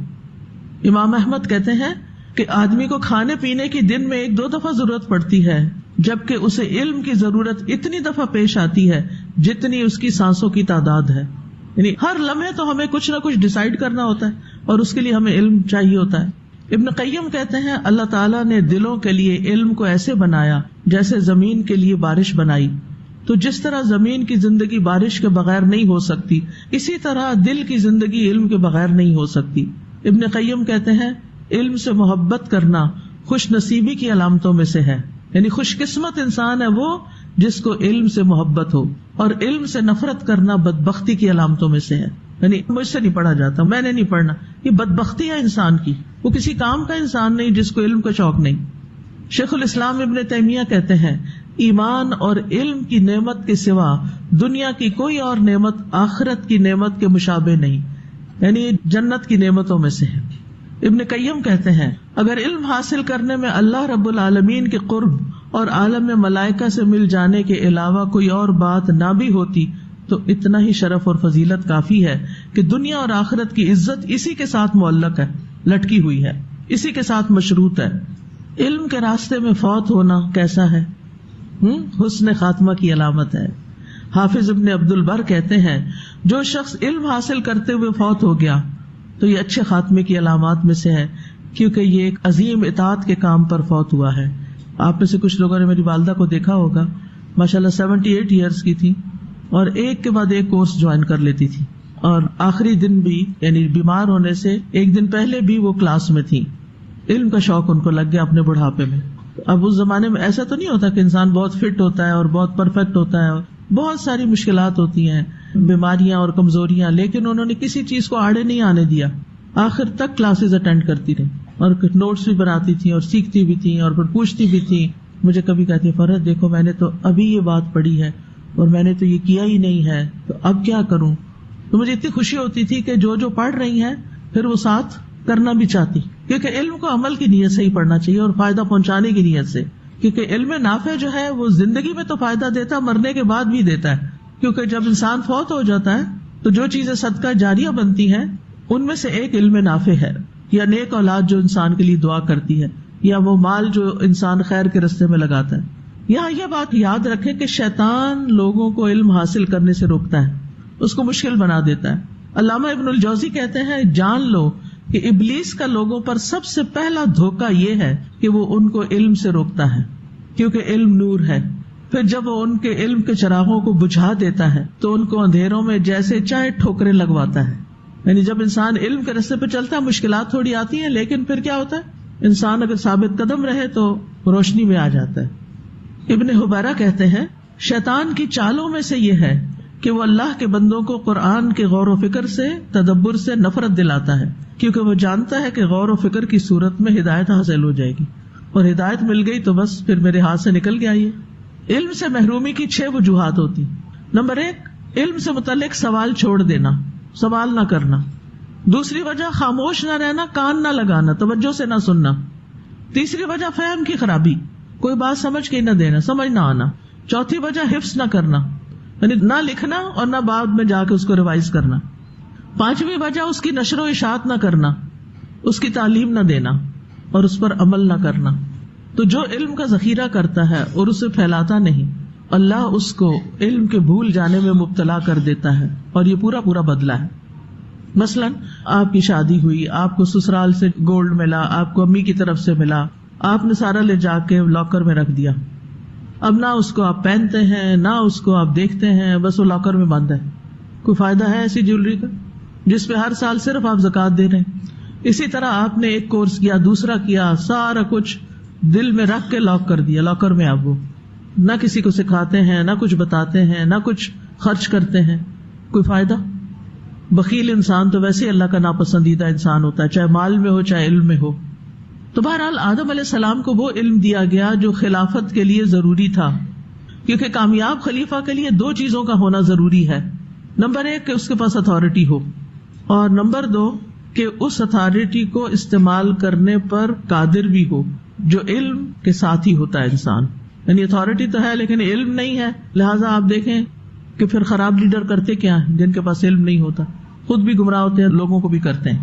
امام احمد کہتے ہیں کہ آدمی کو کھانے پینے کی دن میں 1-2 دفعہ ضرورت پڑتی ہے، جبکہ اسے علم کی ضرورت اتنی دفعہ پیش آتی ہے جتنی اس کی سانسوں کی تعداد ہے. یعنی ہر لمحے تو ہمیں کچھ نہ کچھ ڈیسائیڈ کرنا ہوتا ہے، اور اس کے لیے ہمیں علم چاہیے ہوتا ہے. ابن قیم کہتے ہیں اللہ تعالیٰ نے دلوں کے لیے علم کو ایسے بنایا جیسے زمین کے لیے بارش بنائی. تو جس طرح زمین کی زندگی بارش کے بغیر نہیں ہو سکتی، اسی طرح دل کی زندگی علم کے بغیر نہیں ہو سکتی. ابن قیم کہتے ہیں علم سے محبت کرنا خوش نصیبی کی علامتوں میں سے ہے. یعنی خوش قسمت انسان ہے وہ جس کو علم سے محبت ہو، اور علم سے نفرت کرنا بدبختی کی علامتوں میں سے ہے. یعنی مجھ سے نہیں پڑھا جاتا، میں نے نہیں پڑھنا، یہ بدبختی ہے انسان کی. وہ کسی کام کا انسان نہیں جس کو علم کا شوق نہیں. شیخ الاسلام ابن تیمیہ کہتے ہیں ایمان اور علم کی نعمت کے سوا دنیا کی کوئی اور نعمت آخرت کی نعمت کے مشابہ نہیں، یعنی جنت کی نعمتوں میں سے ہے. ابن قیم کہتے ہیں اگر علم حاصل کرنے میں اللہ رب العالمین کے قرب اور عالم میں ملائکہ سے مل جانے کے علاوہ کوئی اور بات نہ بھی ہوتی تو اتنا ہی شرف اور فضیلت کافی ہے کہ دنیا اور آخرت کی عزت اسی کے ساتھ معلق ہے، لٹکی ہوئی ہے، اسی کے ساتھ مشروط ہے. علم کے راستے میں فوت ہونا کیسا ہے؟ حسن خاتمہ کی علامت ہے. حافظ ابن عبد البر کہتے ہیں جو شخص علم حاصل کرتے ہوئے فوت ہو گیا تو یہ اچھے خاتمے کی علامات میں سے ہے، کیونکہ یہ ایک عظیم اطاعت کے کام پر فوت ہوا ہے. آپ میں سے کچھ لوگوں نے میری والدہ کو دیکھا ہوگا، ماشاءاللہ 78 ایئرز کی تھی، اور ایک کے بعد ایک کورس جوائن کر لیتی تھی، اور آخری دن بھی یعنی بیمار ہونے سے ایک دن پہلے بھی وہ کلاس میں تھی. علم کا شوق ان کو لگ گیا اپنے بڑھاپے میں. اب اس زمانے میں ایسا تو نہیں ہوتا کہ انسان بہت فٹ ہوتا ہے اور بہت پرفیکٹ ہوتا ہے، بہت ساری مشکلات ہوتی ہیں، بیماریاں اور کمزوریاں، لیکن انہوں نے کسی چیز کو آڑے نہیں آنے دیا. آخر تک کلاسز اٹینڈ کرتی رہی اور نوٹس بھی بناتی تھی اور سیکھتی بھی تھی اور پھر پوچھتی بھی تھی. مجھے کبھی کہتی فرحت دیکھو میں نے تو ابھی یہ بات پڑھی ہے اور میں نے تو یہ کیا ہی نہیں ہے، تو اب کیا کروں؟ تو مجھے اتنی خوشی ہوتی تھی کہ جو پڑھ رہی ہیں پھر وہ ساتھ کرنا بھی چاہتی، کیونکہ علم کو عمل کی نیت سے ہی پڑھنا چاہیے اور فائدہ پہنچانے کی نیت سے. کیونکہ علم نافع جو ہے وہ زندگی میں تو فائدہ دیتا ہے، مرنے کے بعد بھی دیتا ہے. کیونکہ جب انسان فوت ہو جاتا ہے تو جو چیزیں صدقہ جاریہ بنتی ہیں ان میں سے ایک علم نافع ہے، یا نیک اولاد جو انسان کے لیے دعا کرتی ہے، یا وہ مال جو انسان خیر کے رستے میں لگاتا ہے. یہاں یہ بات یاد رکھیں کہ شیطان لوگوں کو علم حاصل کرنے سے روکتا ہے، اس کو مشکل بنا دیتا ہے. علامہ ابن الجوزی کہتے ہیں جان لو کہ ابلیس کا لوگوں پر سب سے پہلا دھوکہ یہ ہے کہ وہ ان کو علم سے روکتا ہے، کیونکہ علم نور ہے. پھر جب وہ ان کے علم کے چراغوں کو بجھا دیتا ہے تو ان کو اندھیروں میں جیسے چاہے ٹھوکریں لگواتا ہے. یعنی جب انسان علم کے راستے پہ چلتا ہے مشکلات تھوڑی آتی ہیں، لیکن پھر کیا ہوتا ہے، انسان اگر ثابت قدم رہے تو روشنی میں آ جاتا ہے. ابن حبیرہ کہتے ہیں شیطان کی چالوں میں سے یہ ہے کہ وہ اللہ کے بندوں کو قرآن کے غور و فکر سے، تدبر سے نفرت دلاتا ہے، کیونکہ وہ جانتا ہے کہ غور و فکر کی صورت میں ہدایت حاصل ہو جائے گی، اور ہدایت مل گئی تو بس پھر میرے ہاتھ سے نکل گیا. یہ علم سے محرومی کی 6 وجوہات ہوتی. نمبر 1، علم سے متعلق سوال چھوڑ دینا، سوال نہ کرنا. دوسری وجہ خاموش نہ رہنا، کان نہ لگانا، توجہ سے نہ سننا. تیسری وجہ فہم کی خرابی، کوئی بات سمجھ کے نہ دینا، سمجھ نہ آنا. چوتھی وجہ حفظ نہ کرنا، یعنی نہ لکھنا اور نہ بعد میں جا کے اس کو ریوائز کرنا. پانچویں وجہ اس کی نشر و اشاعت نہ کرنا، اس کی تعلیم نہ دینا اور اس پر عمل نہ کرنا. تو جو علم کا ذخیرہ کرتا ہے اور اسے پھیلاتا نہیں، اللہ اس کو علم کے بھول جانے میں مبتلا کر دیتا ہے، اور یہ پورا پورا بدلہ ہے. مثلا آپ کی شادی ہوئی، آپ کو سسرال سے گولڈ ملا، آپ کو امی کی طرف سے ملا، آپ نے سارا لے جا کے لاکر میں رکھ دیا. اب نہ اس کو آپ پہنتے ہیں، نہ اس کو آپ دیکھتے ہیں، بس وہ لاکر میں بند ہے. کوئی فائدہ ہے ایسی جیولری کا جس پہ ہر سال صرف آپ زکوٰۃ دے رہے ہیں؟ اسی طرح آپ نے ایک کورس کیا، دوسرا کیا، سارا کچھ دل میں رکھ کے لاک کر دیا، لاکر میں. آپ وہ نہ کسی کو سکھاتے ہیں، نہ کچھ بتاتے ہیں، نہ کچھ خرچ کرتے ہیں. کوئی فائدہ؟ بخیل انسان تو ویسے اللہ کا ناپسندیدہ انسان ہوتا ہے، چاہے مال میں ہو چاہے علم میں ہو. تو بہرحال آدم علیہ السلام کو وہ علم دیا گیا جو خلافت کے لیے ضروری تھا، کیونکہ کامیاب خلیفہ کے لیے 2 چیزوں کا ہونا ضروری ہے. نمبر 1 کہ اس کے پاس اتھارٹی ہو، اور نمبر 2 کہ اس اتھارٹی کو استعمال کرنے پر قادر بھی ہو، جو علم کے ساتھ ہی ہوتا ہے انسان. یعنی اتھارٹی تو ہے لیکن علم نہیں ہے، لہٰذا آپ دیکھیں کہ پھر خراب لیڈر کرتے کیا ہیں، جن کے پاس علم نہیں ہوتا، خود بھی گمراہ ہوتے ہیں، لوگوں کو بھی کرتے ہیں.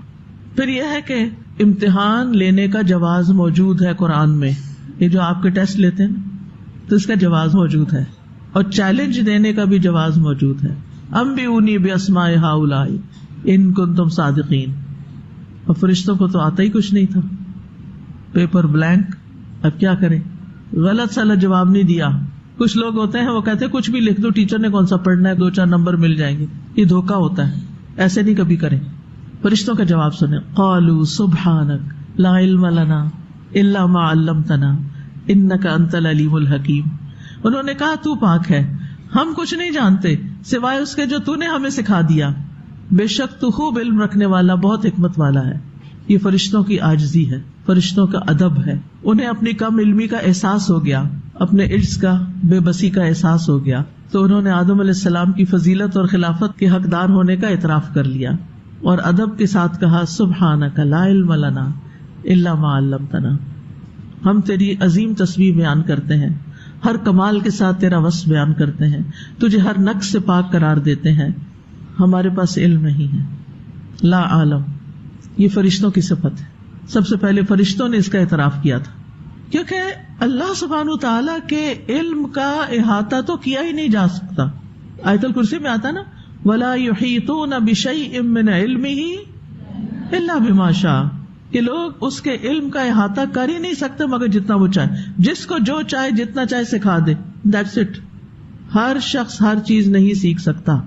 پھر یہ ہے کہ امتحان لینے کا جواز موجود ہے قرآن میں. یہ جو آپ کے ٹیسٹ لیتے ہیں تو اس کا جواز موجود ہے، اور چیلنج دینے کا بھی جواز موجود ہے. انبئونی باسماء ہؤلاء ان کنتم صادقین. اور فرشتوں کو تو آتا ہی کچھ نہیں تھا، پیپر بلینک. اب کیا کریں، غلط سلا جواب نہیں دیا. کچھ لوگ ہوتے ہیں وہ کہتے ہیں کچھ بھی لکھ دو، ٹیچر نے کون سا پڑھنا ہے، 2-4 نمبر مل جائیں گے. یہ دھوکا ہوتا ہے، ایسے نہیں کبھی کریں. فرشتوں کا جواب سنیں. قالوا سبحانک لا علم لنا الا ما علمتنا انک انت العلیم الحکیم. انہوں نے کہا تو پاک ہے، ہم کچھ نہیں جانتے سوائے اس کے جو تو نے ہمیں سکھا دیا، بے شک تو خوب علم رکھنے والا، بہت حکمت والا ہے. یہ فرشتوں کی عاجزی ہے، فرشتوں کا ادب ہے. انہیں اپنی کم علمی کا احساس ہو گیا، اپنے عجز کا، بے بسی کا احساس ہو گیا، تو انہوں نے آدم علیہ السلام کی فضیلت اور خلافت کے حقدار ہونے کا اعتراف کر لیا، اور ادب کے ساتھ کہا سبحانک لا علم لنا الا ما علمتنا. ہم تیری عظیم تسبیح بیان کرتے ہیں، ہر کمال کے ساتھ تیرا وصف بیان کرتے ہیں، تجھے ہر نقص سے پاک قرار دیتے ہیں، ہمارے پاس علم نہیں ہے. لا عالم، یہ فرشتوں کی صفت ہے. سب سے پہلے فرشتوں نے اس کا اعتراف کیا تھا، کیونکہ اللہ سبحانہ وتعالیٰ کے علم کا احاطہ تو کیا ہی نہیں جا سکتا. آیت الکرسی میں آتا نا وَلَا يُحِيطُونَ بِشَيْءٍ مِّنْ عِلْمِهِ إِلَّا بِمَا شَاءَ، کہ لوگ اس کے علم کا احاطہ کر ہی نہیں سکتے مگر جتنا وہ چاہے. جس کو جو چاہے جتنا چاہے سکھا دے، دیٹس اٹ. ہر شخص ہر چیز نہیں سیکھ سکتا،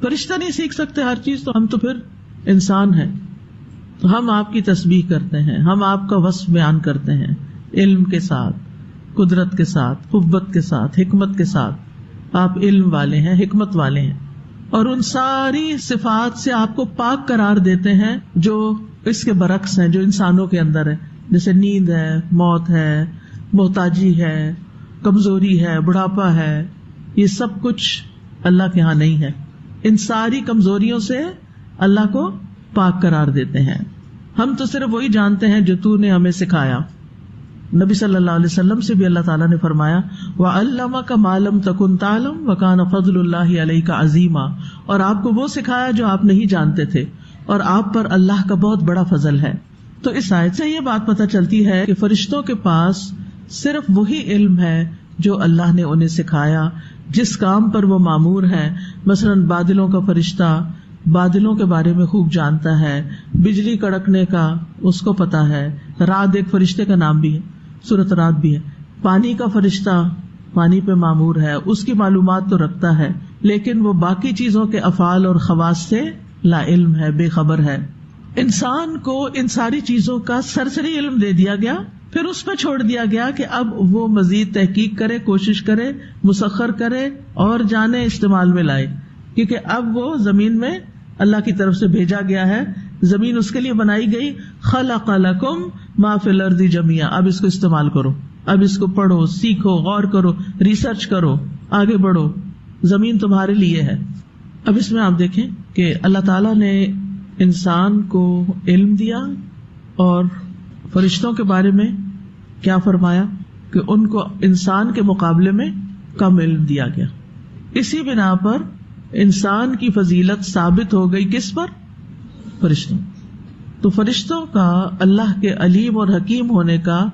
فرشتہ نہیں سیکھ سکتے ہر چیز، تو ہم تو پھر انسان ہیں. تو ہم آپ کی تسبیح کرتے ہیں، ہم آپ کا وصف بیان کرتے ہیں، علم کے ساتھ، قدرت کے ساتھ، قوت کے ساتھ، حکمت کے ساتھ. آپ علم والے ہیں، حکمت والے ہیں، اور ان ساری صفات سے آپ کو پاک قرار دیتے ہیں جو اس کے برعکس ہیں، جو انسانوں کے اندر ہے، جیسے نیند ہے، موت ہے، محتاجی ہے، کمزوری ہے، بڑھاپا ہے. یہ سب کچھ اللہ کے ہاں نہیں ہے. ان ساری کمزوریوں سے اللہ کو پاک قرار دیتے ہیں. ہم تو صرف وہی جانتے ہیں جو تو نے ہمیں سکھایا. نبی صلی اللہ علیہ وسلم سے بھی اللہ تعالیٰ نے فرمایا وَعَلَّمَكَ مَا لَمْ تَكُنْ تَعْلَمْ وَكَانَ فَضْلُ اللَّهِ عَلَيْكَ عَظِيمًا، اور آپ کو وہ سکھایا جو آپ نہیں جانتے تھے، اور آپ پر اللہ کا بہت بڑا فضل ہے. تو اس آیت سے یہ بات پتہ چلتی ہے کہ فرشتوں کے پاس صرف وہی علم ہے جو اللہ نے انہیں سکھایا، جس کام پر وہ مامور ہیں. مثلاً بادلوں کا فرشتہ بادلوں کے بارے میں خوب جانتا ہے، بجلی کڑکنے کا اس کو پتا ہے، رعد ایک فرشتے کا نام بھی ہے، سورۃ رعد بھی ہے، پانی کا فرشتہ پانی پہ مامور ہے، اس کی معلومات تو رکھتا ہے، لیکن وہ باقی چیزوں کے افعال اور خواص سے لا علم ہے، بے خبر ہے۔ انسان کو ان ساری چیزوں کا سرسری علم دے دیا گیا، پھر اس پہ چھوڑ دیا گیا کہ اب وہ مزید تحقیق کرے، کوشش کرے، مسخر کرے اور جانے، استعمال میں لائے، کیونکہ اب وہ زمین میں اللہ کی طرف سے بھیجا گیا ہے، زمین اس کے لیے بنائی گئی، خلق لکم ما فی الارض جميعا، اب اس کو استعمال کرو، اب اس کو پڑھو، سیکھو، غور کرو، ریسرچ کرو، آگے بڑھو، زمین تمہارے لیے ہے۔ اب اس میں آپ دیکھیں کہ اللہ تعالیٰ نے انسان کو علم دیا اور فرشتوں کے بارے میں کیا فرمایا کہ ان کو انسان کے مقابلے میں کم علم دیا گیا۔ اسی بنا پر انسان کی فضیلت ثابت ہو گئی کس پر؟ فرشتوں۔ تو فرشتوں کا اللہ کے علیم اور حکیم ہونے کا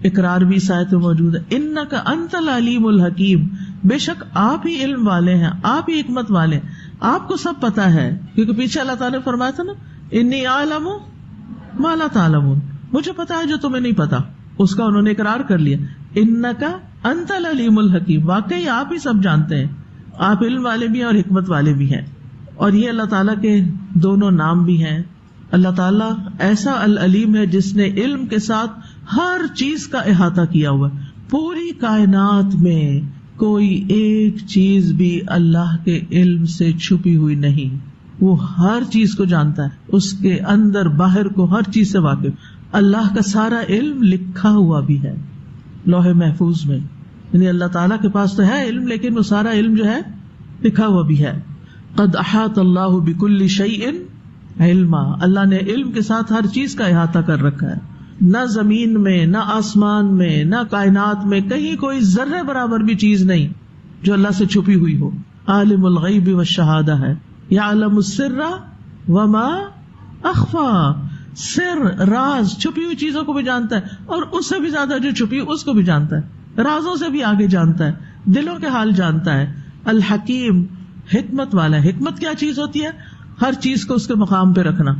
اقرار بھی اس آیت میں موجود ہے، انک انت العلیم الحکیم، بے شک آپ ہی علم والے ہیں، آپ ہی حکمت والے ہیں، آپ کو سب پتا ہے، کیونکہ پیچھے اللہ تعالیٰ نے فرمایا تھا نا، انی اعلم ما لا تعلمون، مجھے پتا ہے جو تمہیں نہیں پتا، اس کا انہوں نے اقرار کر لیا، انک انت العلیم الحکیم، واقعی آپ ہی سب جانتے ہیں، آپ علم والے بھی ہیں اور حکمت والے بھی ہیں۔ اور یہ اللہ تعالیٰ کے دونوں نام بھی ہیں۔ اللہ تعالیٰ ایسا العلیم ہے جس نے علم کے ساتھ ہر چیز کا احاطہ کیا ہوا ہے، پوری کائنات میں کوئی ایک چیز بھی اللہ کے علم سے چھپی ہوئی نہیں، وہ ہر چیز کو جانتا ہے، اس کے اندر باہر کو ہر چیز سے واقف۔ اللہ کا سارا علم لکھا ہوا بھی ہے لوح محفوظ میں، یعنی اللہ تعالیٰ کے پاس تو ہے علم، لیکن وہ سارا علم جو ہے لکھا ہوا بھی ہے۔ قد احاط اللہ بکل شیء علما، اللہ نے علم کے ساتھ ہر چیز کا احاطہ کر رکھا ہے، نہ زمین میں، نہ آسمان میں، نہ کائنات میں کہیں کوئی ذرے برابر بھی چیز نہیں جو اللہ سے چھپی ہوئی ہو۔ عالم الغیب والشہادہ ہے، یعلم السر وما اخفا، سر، راز، چھپی ہوئی چیزوں کو بھی جانتا ہے، اور اس سے بھی زیادہ جو چھپی اس کو بھی جانتا ہے، رازوں سے بھی آگے جانتا ہے، دلوں کے حال جانتا ہے۔ الحکیم، حکمت والا ہے۔ حکمت کیا چیز ہوتی ہے؟ ہر چیز کو اس کے مقام پہ رکھنا۔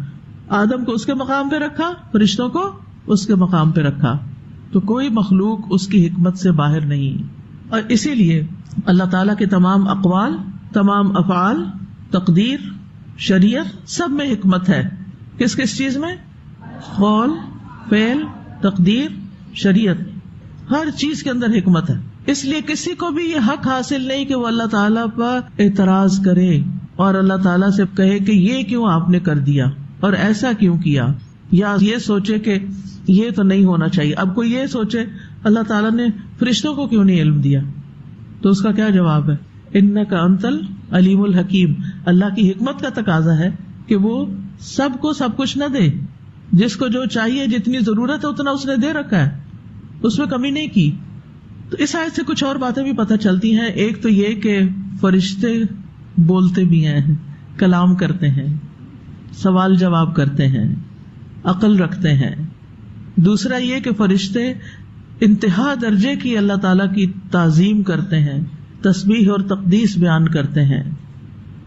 آدم کو اس کے مقام پہ رکھا، فرشتوں کو اس کے مقام پہ رکھا، تو کوئی مخلوق اس کی حکمت سے باہر نہیں۔ اور اسی لیے اللہ تعالیٰ کے تمام اقوال، تمام افعال، تقدیر، شریعت، سب میں حکمت ہے۔ کس کس چیز میں؟ قول، فعل، تقدیر، شریعت، ہر چیز کے اندر حکمت ہے۔ اس لیے کسی کو بھی یہ حق حاصل نہیں کہ وہ اللہ تعالیٰ پر اعتراض کرے اور اللہ تعالیٰ سے کہے کہ یہ کیوں آپ نے کر دیا اور ایسا کیوں کیا، یا یہ سوچے کہ یہ تو نہیں ہونا چاہیے۔ اب کوئی یہ سوچے اللہ تعالیٰ نے فرشتوں کو کیوں نہیں علم دیا، تو اس کا کیا جواب ہے؟ انک انت العلیم الحکیم۔ اللہ کی حکمت کا تقاضا ہے کہ وہ سب کو سب کچھ نہ دے، جس کو جو چاہیے، جتنی ضرورت ہے اتنا اس نے دے رکھا ہے، اس میں کمی نہیں کی۔ تو اس آیت سے کچھ اور باتیں بھی پتہ چلتی ہیں۔ ایک تو یہ کہ فرشتے بولتے بھی ہیں، کلام کرتے ہیں، سوال جواب کرتے ہیں، عقل رکھتے ہیں۔ دوسرا یہ کہ فرشتے انتہا درجے کی اللہ تعالیٰ کی تعظیم کرتے ہیں، تسبیح اور تقدیس بیان کرتے ہیں،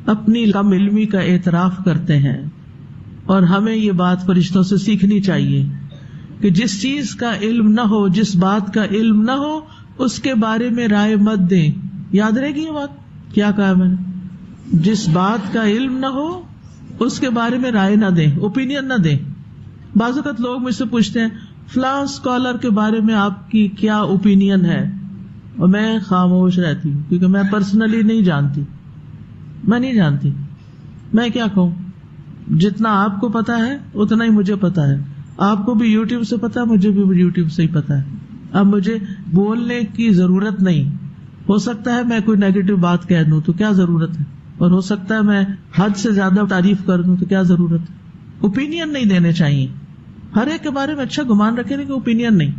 اپنی کم علمی کا اعتراف کرتے ہیں۔ اور ہمیں یہ بات فرشتوں سے سیکھنی چاہیے کہ جس چیز کا علم نہ ہو، جس بات کا علم نہ ہو، اس کے بارے میں رائے مت دیں۔ یاد رہے گی یہ بات؟ کیا کہا میں نے؟ جس بات کا علم نہ ہو اس کے بارے میں رائے نہ دیں، اوپینین نہ دیں۔ بعض اوقات لوگ مجھ سے پوچھتے ہیں فلاں اسکالر کے بارے میں آپ کی کیا اوپینین ہے، اور میں خاموش رہتی ہوں کیونکہ میں پرسنلی نہیں جانتی، میں کیا کہوں؟ جتنا آپ کو پتا ہے اتنا ہی مجھے پتا ہے، آپ کو بھی یوٹیوب سے پتا ہے، مجھے بھی یوٹیوب سے ہی پتا ہے۔ اب مجھے بولنے کی ضرورت نہیں، ہو سکتا ہے میں کوئی نیگیٹو بات کہہ دوں تو کیا ضرورت ہے، اور ہو سکتا ہے میں حد سے زیادہ تعریف کر دوں تو کیا ضرورت ہے۔ اوپینین نہیں دینے چاہیے، ہر ایک کے بارے میں اچھا گمان رکھے نہیں کہ اوپینین نہیں۔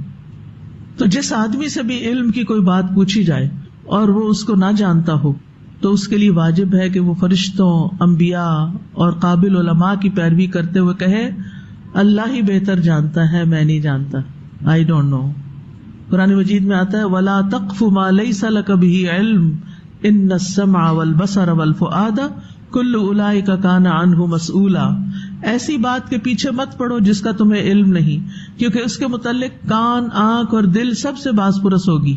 تو جس آدمی سے بھی علم کی کوئی بات پوچھی جائے اور وہ اس کو نہ جانتا ہو تو اس کے لیے واجب ہے کہ وہ فرشتوں، انبیاء اور قابل علماء کی پیروی کرتے ہوئے کہے اللہ ہی بہتر جانتا ہے، میں نہیں جانتا، آئی ڈونٹ نو۔ قرآن مجید میں آتا ہے وَلَا تَقْفُ مَا لَيْسَ لَكَ بِهِ عِلْمٌ إِنَّ السَّمْعَ وَالْبَصَرَ وَالْفُؤَادَ کل اولئک کان عنہ مسئولا، ایسی بات کے پیچھے مت پڑو جس کا تمہیں علم نہیں، کیونکہ اس کے متعلق کان، آنکھ اور دل سب سے باز پرس ہوگی۔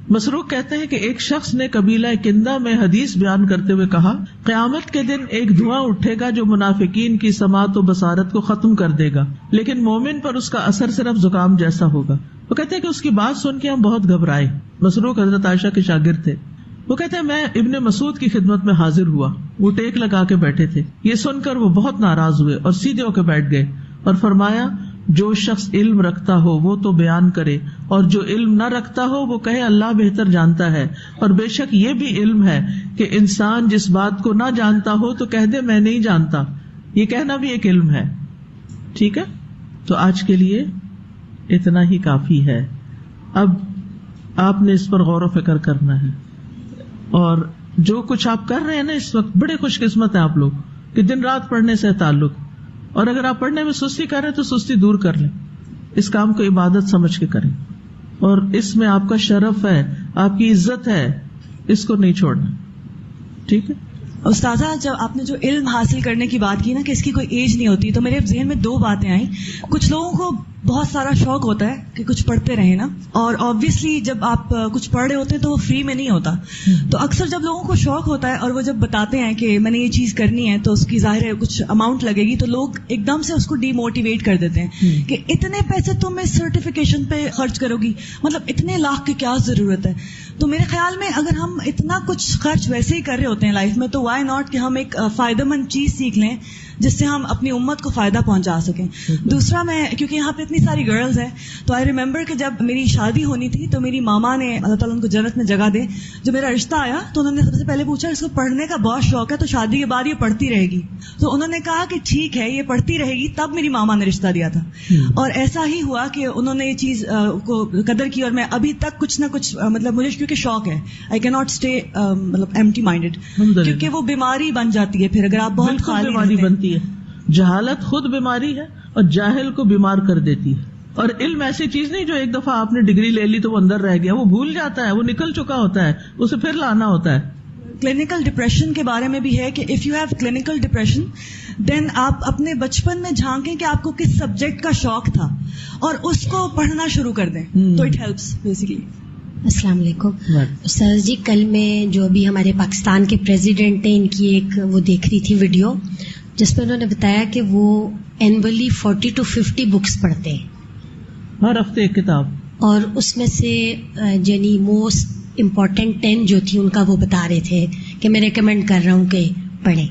مسروق کہتے ہیں کہ ایک شخص نے قبیلہ کندہ میں حدیث بیان کرتے ہوئے کہا، قیامت کے دن ایک دھواں اٹھے گا جو منافقین کی سماعت و بصارت کو ختم کر دے گا، لیکن مومن پر اس کا اثر صرف زکام جیسا ہوگا۔ وہ کہتے ہیں کہ اس کی بات سن کے ہم بہت گھبرائے۔ مسروق حضرت عائشہ کے شاگرد تھے۔ وہ کہتے ہیں میں ابن مسعود کی خدمت میں حاضر ہوا، وہ ٹیک لگا کے بیٹھے تھے۔ یہ سن کر وہ بہت ناراض ہوئے اور سیدھے ہو کے بیٹھ گئے اور فرمایا، جو شخص علم رکھتا ہو وہ تو بیان کرے، اور جو علم نہ رکھتا ہو وہ کہے اللہ بہتر جانتا ہے، اور بے شک یہ بھی علم ہے کہ انسان جس بات کو نہ جانتا ہو تو کہہ دے میں نہیں جانتا، یہ کہنا بھی ایک علم ہے۔ ٹھیک ہے، تو آج کے لیے اتنا ہی کافی ہے۔ اب آپ نے اس پر غور و فکر کرنا ہے، اور جو کچھ آپ کر رہے ہیں نا اس وقت، بڑے خوش قسمت ہیں آپ لوگ کہ دن رات پڑھنے سے تعلق، اور اگر آپ پڑھنے میں سستی کر رہے ہیں تو سستی دور کر لیں، اس کام کو عبادت سمجھ کے کریں، اور اس میں آپ کا شرف ہے، آپ کی عزت ہے، اس کو نہیں چھوڑنا۔ ٹھیک ہے، استاذہ جب آپ نے جو علم حاصل کرنے کی بات کی نا کہ اس کی کوئی ایج نہیں ہوتی، تو میرے ذہن میں دو باتیں آئیں۔ کچھ لوگوں کو بہت سارا شوق ہوتا ہے کہ کچھ پڑھتے رہیں نا، اور آبویسلی جب آپ کچھ پڑھ رہے ہوتے ہیں تو وہ فری میں نہیں ہوتا، تو اکثر جب لوگوں کو شوق ہوتا ہے اور وہ جب بتاتے ہیں کہ میں نے یہ چیز کرنی ہے تو اس کی ظاہر ہے کچھ اماؤنٹ لگے گی، تو لوگ ایک دم سے اس کو ڈی موٹیویٹ کر دیتے ہیں کہ اتنے پیسے تم اس سرٹیفکیشن پہ خرچ کرو گی، مطلب اتنے لاکھ کی کیا ضرورت ہے۔ تو میرے خیال میں اگر ہم اتنا کچھ خرچ ویسے ہی کر رہے ہوتے ہیں لائف میں، تو وائی ناٹ کہ ہم ایک فائدہ مند چیز سیکھ لیں جس سے ہم اپنی امت کو فائدہ پہنچا سکیں۔ دوسرا، میں کیونکہ یہاں پہ اتنی ساری گرلز ہیں تو آئی ریمبر کہ جب میری شادی ہونی تھی تو میری ماما نے، اللہ تعالیٰ ان کو جنت میں جگہ دے، جب میرا رشتہ آیا تو انہوں نے سب سے پہلے پوچھا اس کو پڑھنے کا بہت شوق ہے تو شادی کے بعد یہ پڑھتی رہے گی؟ تو انہوں نے کہا کہ ٹھیک ہے یہ پڑھتی رہے گی، تب میری ماما نے رشتہ دیا تھا، اور ایسا ہی ہوا کہ انہوں نے یہ چیز کو قدر کی، اور میں ابھی تک کچھ نہ کچھ مطلب مجھے کیونکہ شوق ہے، آئی کی ناٹ اسٹے مطلب ایمٹی مائنڈیڈ، کیونکہ وہ بیماری بن جاتی ہے پھر اگر آپ بہت خالی بیماری بنتی ہے۔ جہالت خود بیماری ہے اور جاہل کو بیمار کر دیتی ہے، اور علم ایسی چیز نہیں جو ایک دفعہ آپ نے ڈگری لے لی تو وہ اندر رہ گیا، وہ بھول جاتا ہے، وہ نکل چکا ہوتا ہے، اسے پھر لانا ہوتا ہے۔ کلینکل ڈپریشن کے بارے میں بھی ہے کہ if you have clinical depression then آپ اپنے بچپن میں جھانکیں کہ آپ کو کس سبجیکٹ کا شوق تھا اور اس کو پڑھنا شروع کر دیں، تو اٹ ہیلپس بیسیکلی۔ السلام علیکم استاذ جی، کل میں جو ابھی ہمارے پاکستان کے پریزیڈنٹ ہیں ان کی ایک وہ دیکھ رہی تھی ویڈیو جس پہ انہوں نے بتایا کہ وہ اینولی 40 to 50 بکس پڑھتے ہیں ہر ہفتے ایک کتاب، اور اس میں سے یعنی موسٹ امپورٹنٹ 10 جو تھی ان کا وہ بتا رہے تھے کہ میں ریکمینڈ کر رہا ہوں کہ پڑھیں۔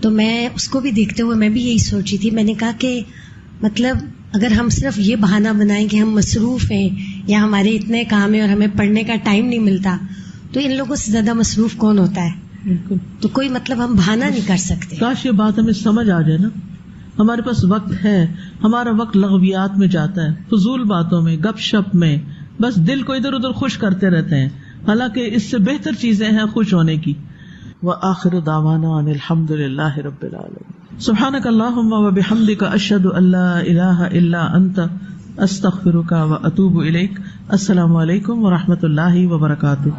تو میں اس کو بھی دیکھتے ہوئے میں بھی یہی سوچی تھی، میں نے کہا کہ مطلب اگر ہم صرف یہ بہانہ بنائیں کہ ہم مصروف ہیں یا ہمارے اتنے کام ہیں اور ہمیں پڑھنے کا ٹائم نہیں ملتا، تو ان لوگوں سے زیادہ مصروف کون ہوتا ہے؟ بالکل، تو کوئی مطلب ہم بہانہ نہیں کر سکتے۔ کاش یہ بات ہمیں سمجھ آ جائے نا، ہمارے پاس وقت ہے، ہمارا وقت لغویات میں جاتا ہے، فضول باتوں میں، گپ شپ میں، بس دل کو ادھر ادھر خوش کرتے رہتے ہیں، حالانکہ اس سے بہتر چیزیں ہیں خوش ہونے کی۔ وآخر دعوانا ان الحمد للہ رب العالمین، سبحانک اللہم وبحمدک، اشہد ان لا الہ الا انت، استغفرک واتوب الیک۔ السلام علیکم ورحمۃ اللہ وبرکاتہ۔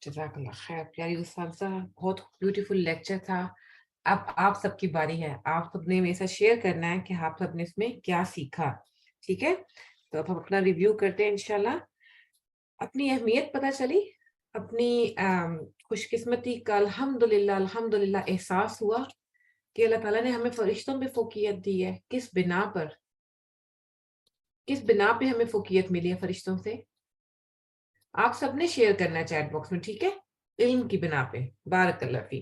جزاک اللہ خیر، پیاری اساتذہ، بہت بیوٹیفل لیکچر تھا۔ اب آپ سب کی باری ہے، آپ سب نے میرے ساتھ شیئر کرنا ہے کہ آپ سب نے اس میں کیا سیکھا۔ ٹھیک ہے، تو اب ہم اپنا ریویو کرتے ہیں انشاءاللہ۔ اپنی اہمیت پتہ چلی، اپنی خوش قسمتی کا الحمدللہ احساس ہوا کہ اللہ تعالیٰ نے ہمیں فرشتوں پہ فوقیت دی ہے۔ کس بنا پر ہمیں فوقیت ملی ہے فرشتوں سے؟ آپ سب نے شیئر کرنا ہے چیٹ باکس میں، ٹھیک ہے؟ علم کی بنا پہ، بارک اللہ فی۔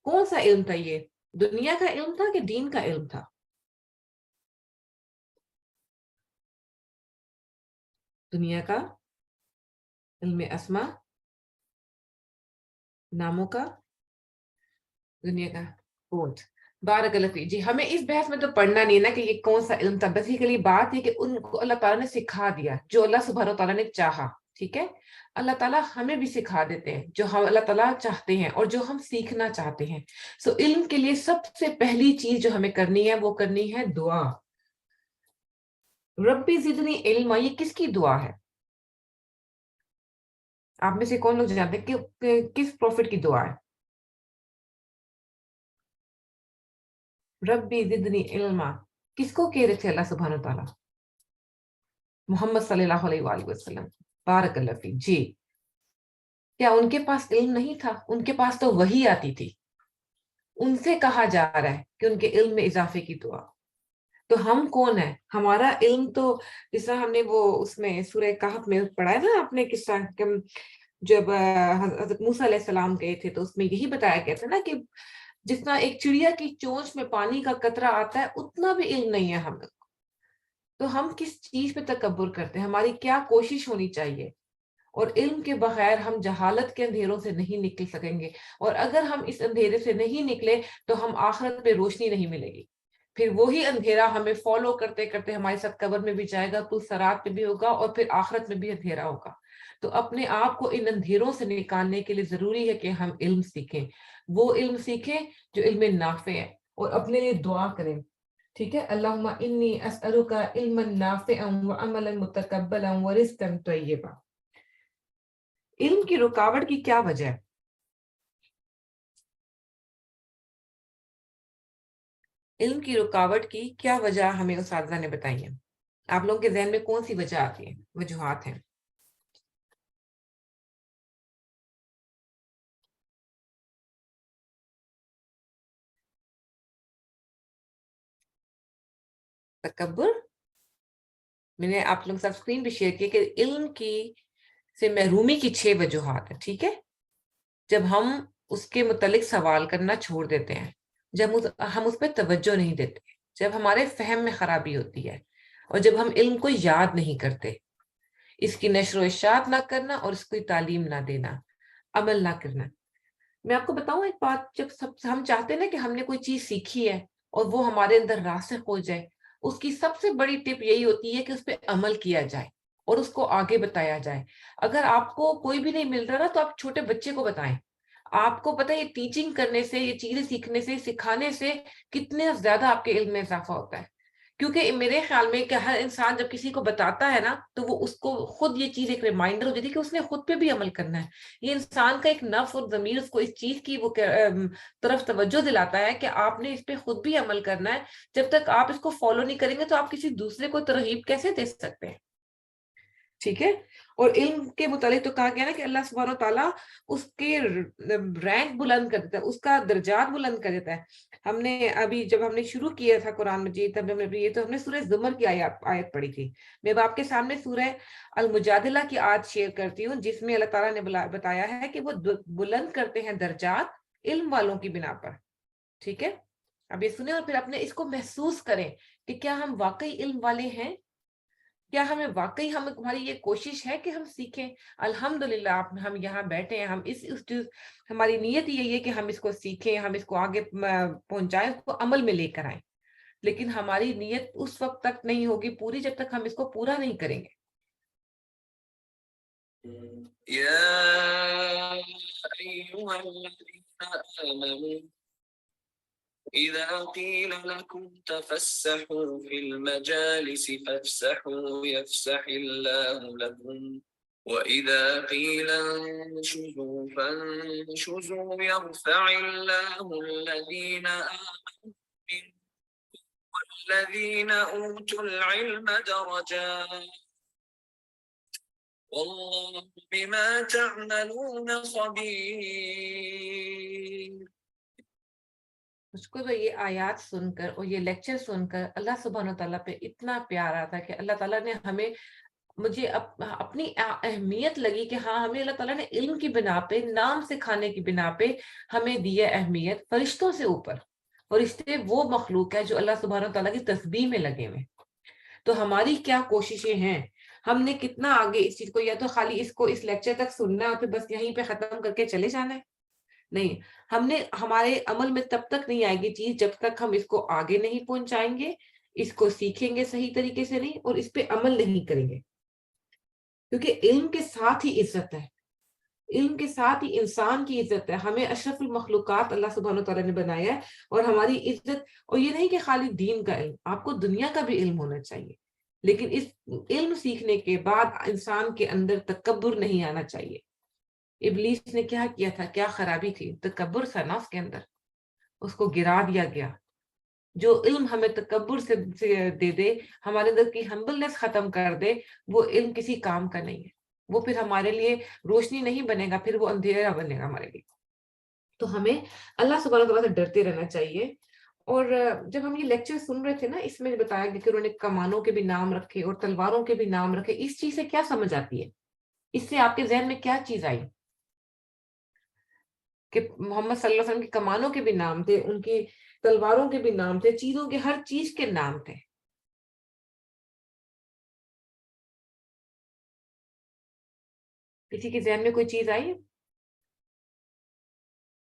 کون سا علم تھا یہ؟ دنیا کا علم تھا کہ دین کا علم تھا؟ دنیا کا علم اسما، ناموں کا، دنیا کا کوٹ، بارک اللہ فی۔ جی ہمیں اس بحث میں تو پڑھنا نہیں ہے نا کہ یہ کون سا علم تھا، بیسیکلی بات ہے کہ ان کو اللہ تعالیٰ نے سکھا دیا جو اللہ سبحانہ تعالیٰ نے چاہا۔ ٹھیک ہے، اللہ تعالیٰ ہمیں بھی سکھا دیتے ہیں جو ہم اللہ تعالیٰ چاہتے ہیں اور جو ہم سیکھنا چاہتے ہیں۔ سو علم کے لیے سب سے پہلی چیز جو ہمیں کرنی ہے وہ کرنی ہے دعا۔ ربی زدنی علما، یہ کس کی دعا ہے؟ آپ میں سے کون لوگ جانتے ہیں کہ کس پروفٹ کی دعا ہے؟ ربی زدنی علما، کس کو کہہ رہے تھے اللہ سبحانہ و تعالیٰ؟ محمد صلی اللہ علیہ وآلہ وسلم، بارک اللہ فیک جی۔ کیا ان کے پاس علم نہیں تھا؟ ان کے پاس تو وحی آتی تھی، ان سے کہا جا رہا ہے کہ ان کے علم میں اضافے کی دعا۔ تو ہم کون ہیں؟ ہمارا علم تو جس طرح ہم نے وہ اس میں سورہ کہف میں پڑھا ہے نا آپ نے قصہ، کہ جب حضرت موسیٰ علیہ السلام گئے تھے تو اس میں یہی بتایا گیا تھا نا کہ جتنا ایک چڑیا کی چونچ میں پانی کا قطرہ آتا ہے اتنا بھی علم نہیں ہے ہمیں۔ تو ہم کس چیز پہ تکبر کرتے ہیں؟ ہماری کیا کوشش ہونی چاہیے؟ اور علم کے بغیر ہم جہالت کے اندھیروں سے نہیں نکل سکیں گے، اور اگر ہم اس اندھیرے سے نہیں نکلے تو ہم آخرت پہ روشنی نہیں ملے گی، پھر وہی اندھیرا ہمیں فالو کرتے کرتے ہمارے ساتھ قبر میں بھی جائے گا، پھر صراط پہ بھی ہوگا، اور پھر آخرت میں بھی اندھیرا ہوگا۔ تو اپنے آپ کو ان اندھیروں سے نکالنے کے لیے ضروری ہے کہ ہم علم سیکھیں، وہ علم سیکھیں جو علم نافع ہے، اور اپنے لیے دعا کریں، ٹھیک ہے؟ اللہم انی اسألک علما نافعا وعملا متقبلا ورزقا طیبا۔ علم کی رکاوٹ کی کیا وجہ ہے؟ علم کی رکاوٹ کی کیا وجہ ہمیں اساتذہ نے بتائی ہیں؟ آپ لوگوں کے ذہن میں کون سی وجہ آتی ہے، وجوہات ہیں؟ تکبر؟ میں نے آپ لوگوں کے ساتھ اسکرین بھی شیئر کی کہ علم کی سے محرومی کی 6 وجوہات ہیں، ٹھیک ہے؟ جب ہم اس کے متعلق سوال کرنا چھوڑ دیتے ہیں، جب ہم اس پہ توجہ نہیں دیتے، جب ہمارے فہم میں خرابی ہوتی ہے، اور جب ہم علم کو یاد نہیں کرتے، اس کی نشر و اشاعت نہ کرنا اور اس کی تعلیم نہ دینا، عمل نہ کرنا۔ میں آپ کو بتاؤں ایک بات، جب ہم چاہتے ہیں نا کہ ہم نے کوئی چیز سیکھی ہے اور وہ ہمارے اندر راسخ ہو جائے، اس کی سب سے بڑی ٹپ یہی ہوتی ہے کہ اس پہ عمل کیا جائے اور اس کو آگے بتایا جائے۔ اگر آپ کو کوئی بھی نہیں مل رہا نا تو آپ چھوٹے بچے کو بتائیں۔ آپ کو پتہ ہے یہ ٹیچنگ کرنے سے، یہ چیزیں سیکھنے سے، سکھانے سے کتنے زیادہ آپ کے علم میں اضافہ ہوتا ہے، کیونکہ میرے خیال میں کہ ہر انسان جب کسی کو بتاتا ہے نا تو وہ اس کو خود یہ چیز ایک ریمائنڈر ہو جاتی ہے کہ اس نے خود پہ بھی عمل کرنا ہے۔ یہ انسان کا ایک نفس اور ضمیر اس کو اس چیز کی وہ طرف توجہ دلاتا ہے کہ آپ نے اس پہ خود بھی عمل کرنا ہے۔ جب تک آپ اس کو فالو نہیں کریں گے تو آپ کسی دوسرے کو ترغیب کیسے دے سکتے ہیں؟ ٹھیک ہے؟ اور علم کے متعلق تو کہا گیا نا کہ اللہ سبحانہ و تعالیٰ اس کے رینک بلند کر دیتا ہے، اس کا درجات بلند کر دیتا ہے۔ ہم نے ابھی جب ہم نے شروع کیا تھا قرآن مجید تب ہم نے سورہ زمر کی آیت پڑھی تھی۔ میں اب آپ کے سامنے سورہ المجادلہ کی آیت شیئر کرتی ہوں، جس میں اللہ تعالیٰ نے بتایا ہے کہ وہ بلند کرتے ہیں درجات علم والوں کی بنا پر، ٹھیک ہے؟ اب یہ سنیں اور پھر اپنے اس کو محسوس کریں کہ کیا ہم واقعی علم والے ہیں؟ کیا ہمیں واقعی ہماری یہ کوشش ہے کہ ہم سیکھیں؟ الحمدللہ ہم یہاں بیٹھے ہیں، ہم ہماری نیت یہی ہے کہ ہم اس کو سیکھیں، ہم اس کو آگے پہنچائیں، اس کو عمل میں لے کر آئیں، لیکن ہماری نیت اس وقت تک نہیں ہوگی پوری جب تک ہم اس کو پورا نہیں کریں گے۔ يا أيها الذين آمنوا إذا قيل لكم تفسحوا في المجالس فافسحوا يفسح الله لكم وإذا قيل انشزوا فانشزوا يرفع الله الذين آمنوا منكم والذين أوتوا العلم درجات والله بما تعملون خبير۔ مجھ کو تو یہ آیات سن کر اور یہ لیکچر سن کر اللہ سبحانہ تعالیٰ پہ اتنا پیار آتا ہے کہ اللہ تعالیٰ نے مجھے اپنی اہمیت لگی کہ ہاں ہمیں اللہ تعالیٰ نے علم کی بنا پہ، نام سکھانے کی بنا پہ ہمیں دی ہے اہمیت فرشتوں سے اوپر۔ فرشتے وہ مخلوق ہے جو اللہ سبحانہ تعالیٰ کی تسبیح میں لگے ہوئے۔ تو ہماری کیا کوششیں ہیں؟ ہم نے کتنا آگے اس چیز کو، یا تو خالی اس کو اس لیکچر تک سننا ہے اور پھر بس یہیں پہ ختم کر کے چلے جانا ہے؟ نہیں، ہمارے عمل میں تب تک نہیں آئے گی چیز جب تک ہم اس کو آگے نہیں پہنچائیں گے، اس کو سیکھیں گے صحیح طریقے سے نہیں، اور اس پہ عمل نہیں کریں گے، کیونکہ علم کے ساتھ ہی عزت ہے، علم کے ساتھ ہی انسان کی عزت ہے۔ ہمیں اشرف المخلوقات اللہ سبحانہ تعالیٰ نے بنایا ہے، اور ہماری عزت، اور یہ نہیں کہ خالی دین کا علم، آپ کو دنیا کا بھی علم ہونا چاہیے، لیکن اس علم سیکھنے کے بعد انسان کے اندر تکبر نہیں آنا چاہیے۔ ابلیس نے کیا کیا تھا, کیا خرابی تھی, تکبر تھا نا اس کے اندر, اس کو گرا دیا گیا. جو علم ہمیں تکبر سے دے دے, ہمارے اندر کی ہمبلنس ختم کر دے, وہ علم کسی کام کا نہیں ہے, وہ پھر ہمارے لیے روشنی نہیں بنے گا, پھر وہ اندھیرا بنے گا ہمارے لیے. تو ہمیں اللہ سبحانہ وتعالیٰ سے ڈرتے رہنا چاہیے. اور جب ہم یہ لیکچر سن رہے تھے نا, اس میں بتایا گیا کہ انہوں نے کمانوں کے بھی نام رکھے اور تلواروں کے بھی نام رکھے. اس چیز سے کیا سمجھ آتی ہے, اس سے آپ کے ذہن میں کیا چیز آئی کہ محمد صلی اللہ علیہ وسلم کی کمانوں کے بھی نام تھے, ان کی تلواروں کے بھی نام تھے, چیزوں کے, ہر چیز کے نام تھے. کسی کے ذہن میں کوئی چیز آئی؟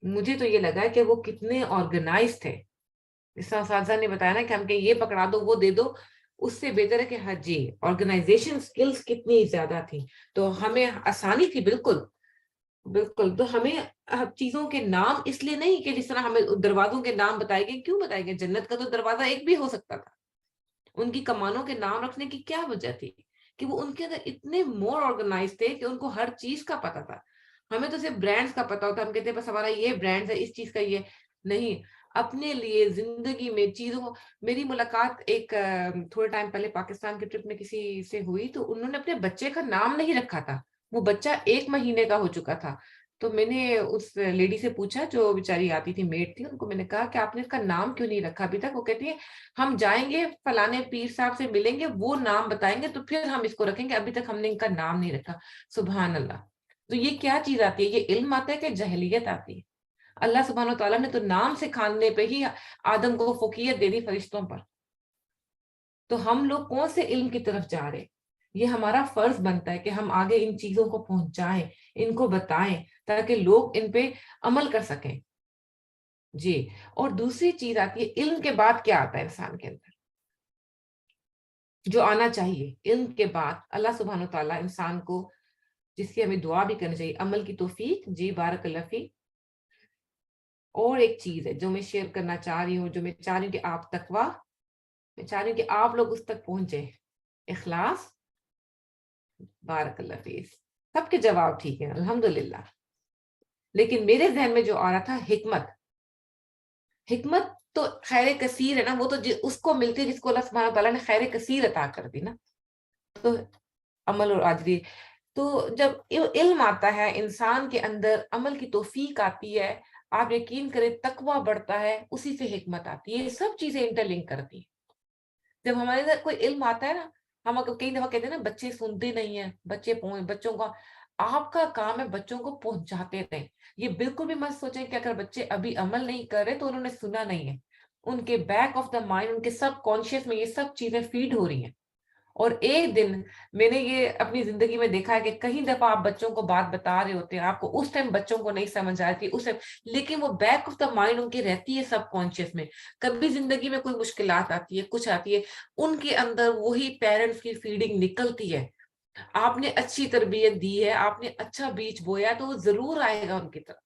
مجھے تو یہ لگا کہ وہ کتنے آرگنائز تھے. جس طرح اساتذہ نے بتایا نا کہ ہم کہ یہ پکڑا دو وہ دے دو, اس سے بہتر ہے کہ ہاں جی آرگنائزیشن سکلز کتنی زیادہ تھی. تو ہمیں آسانی تھی, بالکل بالکل. تو ہمیں چیزوں کے نام اس لیے نہیں کہ جس طرح ہمیں دروازوں کے نام بتائے گئے, کیوں بتائے گئے؟ جنت کا تو دروازہ ایک بھی ہو سکتا تھا. ان کی کمانوں کے نام رکھنے کی کیا وجہ تھی؟ کہ وہ ان کے اندر اتنے مور آرگنائز تھے کہ ان کو ہر چیز کا پتا تھا. ہمیں تو صرف برانڈز کا پتا ہوتا, ہم کہتے ہیں بس ہمارا یہ برانڈ ہے, اس چیز کا یہ نہیں. اپنے لیے زندگی میں چیزوں کو, میری ملاقات ایک تھوڑے ٹائم پہلے پاکستان کے ٹرپ میں کسی سے ہوئی, تو انہوں نے اپنے بچے کا نام نہیں رکھا تھا. وہ بچہ 1 مہینے کا ہو چکا تھا. تو میں نے اس لیڈی سے پوچھا جو بیچاری آتی تھی, میٹ تھی, ان کو میں نے کہا کہ آپ نے اس کا نام کیوں نہیں رکھا ابھی تک؟ وہ کہتی ہے ہم جائیں گے فلانے پیر صاحب سے ملیں گے, وہ نام بتائیں گے تو پھر ہم اس کو رکھیں گے, ابھی تک ہم نے ان کا نام نہیں رکھا. سبحان اللہ. تو یہ کیا چیز آتی ہے؟ یہ علم آتا ہے کہ جہلیت آتی ہے؟ اللہ سبحانہ وتعالیٰ نے تو نام سکھانے پہ ہی آدم کو فوقیت دے دی فرشتوں پر. تو ہم لوگ کون سے علم کی طرف جا رہے؟ یہ ہمارا فرض بنتا ہے کہ ہم آگے ان چیزوں کو پہنچائیں, ان کو بتائیں, تاکہ لوگ ان پہ عمل کر سکیں. جی. اور دوسری چیز آتی ہے, علم کے بعد کیا آتا ہے انسان کے اندر, جو آنا چاہیے علم کے بعد. اللہ سبحانہ وتعالیٰ انسان کو, جس کی ہمیں دعا بھی کرنی چاہیے, عمل کی توفیق. جی بارک اللہ فیک. اور ایک چیز ہے جو میں شیئر کرنا چاہ رہی ہوں, جو میں چاہ رہی ہوں کہ آپ تقویٰ, میں چاہ رہی ہوں کہ آپ لوگ اس تک پہنچے. اخلاص. بارک اللہ فیک. سب کے جواب ٹھیک ہے الحمدللہ. لیکن میرے ذہن میں جو آ رہا تھا حکمت. حکمت تو خیر کثیر ہے نا, وہ تو اس کو ملتی ہے جس کو اللہ سبحانہ تعالیٰ نے خیر کثیر عطا کر دی نا. تو عمل اور عاجزی. تو جب علم آتا ہے انسان کے اندر, عمل کی توفیق آتی ہے, آپ یقین کریں تقویٰ بڑھتا ہے, اسی سے حکمت آتی ہے. یہ سب چیزیں انٹر لنک کرتی ہیں. جب ہمارے اندر کوئی علم آتا ہے نا, ہم کئی دفعہ کہتے ہیں نا بچے سنتے نہیں ہیں, بچوں کا, آپ کا کام ہے بچوں کو پہنچاتے رہیں. یہ بالکل بھی مت سوچیں کہ اگر بچے ابھی عمل نہیں کر رہے تو انہوں نے سنا نہیں ہے. ان کے بیک آف دا مائنڈ, ان کے سب کانشیس میں یہ سب چیزیں فیڈ ہو رہی ہیں. اور ایک دن میں نے یہ اپنی زندگی میں دیکھا ہے کہ کئی دفعہ آپ بچوں کو بات بتا رہے ہوتے ہیں, آپ کو اس ٹائم بچوں کو نہیں سمجھ آتی اس ٹائم, لیکن وہ back of the mind in کی رہتی ہے سب کانشیس میں. کبھی زندگی میں کوئی مشکلات آتی ہے, کچھ آتی ہے, ان کے اندر وہی پیرنٹس کی فیڈنگ نکلتی ہے. آپ نے اچھی تربیت دی ہے, آپ نے اچھا بیج بویا, تو وہ ضرور آئے گا ان کی طرف.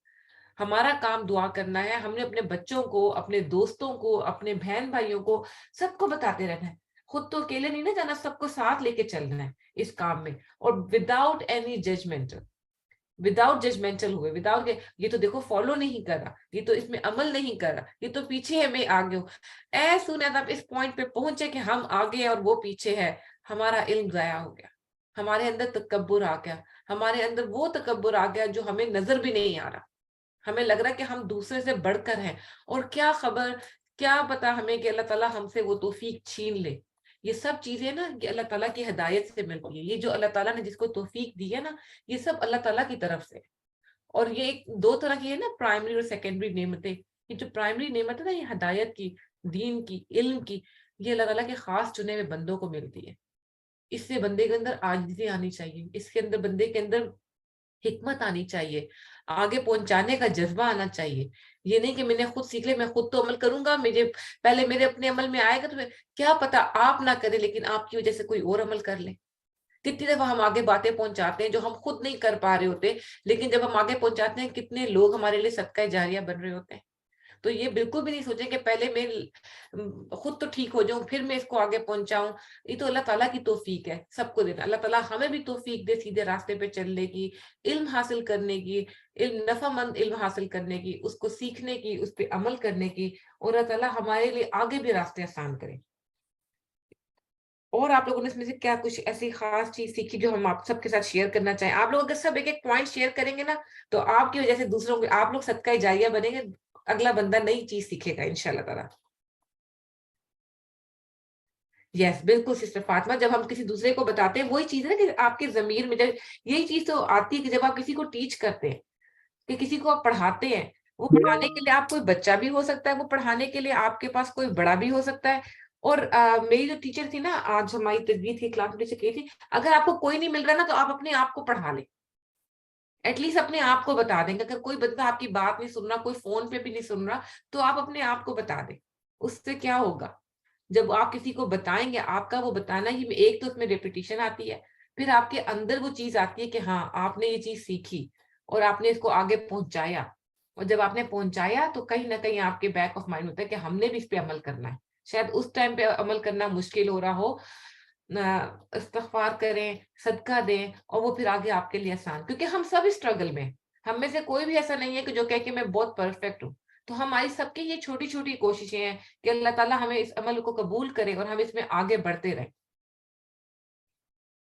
ہمارا کام دعا کرنا ہے. ہم نے اپنے بچوں کو, اپنے دوستوں کو, اپنے بہن بھائیوں کو, سب کو بتاتے رہنا ہے. خود تو اکیلے نہیں نہ جانا, سب کو ساتھ لے کے چلنا ہے اس کام میں. اور without any judgement, without judgemental ہوئے, وداؤٹ یہ تو دیکھو فالو نہیں کر رہا, یہ تو اس میں عمل نہیں کر رہا, یہ تو پیچھے ہے, میں آگے ہوں. ایز سون ایز آپ اس پوائنٹ پہ پہنچے کہ ہم آگے اور وہ پیچھے ہے, ہمارا علم ضائع ہو گیا. ہمارے اندر تکبر آ گیا, ہمارے اندر وہ تکبر آ گیا جو ہمیں نظر بھی نہیں آ رہا. ہمیں لگ رہا کہ ہم دوسرے سے بڑھ کر ہیں, اور کیا خبر, کیا پتا ہمیں کہ اللہ تعالیٰ ہم سے وہ توفیق چھین لے. یہ سب چیزیں نا کہ اللہ تعالیٰ کی ہدایت سے ملتی ہے. یہ جو اللہ تعالیٰ نے جس کو توفیق دی ہے نا, یہ سب اللہ تعالیٰ کی طرف سے. اور یہ ایک دو طرح کی ہے نا, پرائمری اور سیکنڈری نعمتیں. یہ جو پرائمری نعمت ہے نا, یہ ہدایت کی, دین کی, علم کی, یہ اللہ تعالیٰ کے خاص چنے ہوئے بندوں کو ملتی ہے. اس سے بندے کے اندر عاجزی آنی چاہیے, اس کے اندر بندے کے اندر حکمت آنی چاہیے, آگے پہنچانے کا جذبہ آنا چاہیے. یہ نہیں کہ میں نے خود سیکھ لے, میں خود تو عمل کروں گا, مجھے پہلے میرے اپنے عمل میں آئے گا, تو کیا پتا آپ نہ کریں لیکن آپ کی وجہ سے کوئی اور عمل کر لے. کتنی دفعہ ہم آگے باتیں پہنچاتے ہیں جو ہم خود نہیں کر پا رہے ہوتے, لیکن جب ہم آگے پہنچاتے ہیں کتنے لوگ ہمارے لیے صدقہ جاریہ بن رہے ہوتے ہیں. تو یہ بالکل بھی نہیں سوچیں کہ پہلے میں خود تو ٹھیک ہو جاؤں پھر میں اس کو آگے پہنچاؤں. یہ تو اللہ تعالیٰ کی توفیق ہے سب کو دینا. اللہ تعالیٰ ہمیں بھی توفیق دے سیدھے راستے پہ چلنے کی, علم حاصل کرنے کی, نفع مند علم حاصل کرنے کی, اس کو سیکھنے کی, اس پہ عمل کرنے کی, اور اللہ تعالیٰ ہمارے لیے آگے بھی راستے آسان کرے. اور آپ لوگوں نے اس میں سے کیا کچھ ایسی خاص چیز سیکھی جو ہم آپ سب کے ساتھ شیئر کرنا چاہیں؟ آپ لوگ اگر سب ایک ایک پوائنٹ شیئر کریں گے نا تو آپ کی وجہ سے دوسروں کو, آپ لوگ صدقہ جاریہ بنیں گے, اگلا بندہ نئی چیز سیکھے گا انشاءاللہ تعالیٰ. یس بالکل سسٹر فاطمہ, جب ہم کسی دوسرے کو بتاتے ہیں وہی چیز ہے نا کہ آپ کے ضمیر میں جب یہی چیز تو آتی ہے کہ جب آپ کسی کو ٹیچ کرتے ہیں, کہ کسی کو آپ پڑھاتے ہیں, وہ پڑھانے کے لیے آپ کوئی بچہ بھی ہو سکتا ہے, وہ پڑھانے کے لیے آپ کے پاس کوئی بڑا بھی ہو سکتا ہے. اور میری جو ٹیچر تھی نا, آج ہماری تجوید کی کلاس میں سے کہی تھی, اگر آپ کو کوئی نہیں مل رہا نا تو آپ اپنے آپ کو پڑھا لیں, ایٹ لیسٹ اپنے آپ کو بتا دیں. اگر کوئی بندہ آپ کی بات نہیں سن رہا, کوئی فون پہ بھی نہیں سن رہا, تو آپ اپنے آپ کو بتا دیں. اس سے کیا ہوگا, جب آپ کسی کو بتائیں گے, آپ کا وہ بتانا ہی ایک تو اس میں ریپیٹیشن آتی ہے, پھر آپ کے اندر وہ چیز آتی ہے کہ ہاں آپ نے یہ چیز سیکھی اور آپ نے اس کو آگے پہنچایا. اور جب آپ نے پہنچایا تو کہیں نہ کہیں آپ کے بیک آف مائنڈ ہوتا ہے کہ ہم نے بھی اس پہ عمل کرنا ہے. شاید اس ٹائم پہ عمل کرنا مشکل ہو رہا ہو, استغفار کریں, صدقہ دیں, اور وہ پھر آگے آپ کے لیے آسان, کیونکہ ہم سب اسٹرگل میں, ہم میں سے کوئی بھی ایسا نہیں ہے کہ جو کہے کہ میں بہت پرفیکٹ ہوں. تو ہماری سب کی یہ چھوٹی چھوٹی کوششیں ہیں کہ اللہ تعالیٰ ہمیں اس عمل کو قبول کرے اور ہم اس میں آگے بڑھتے رہیں.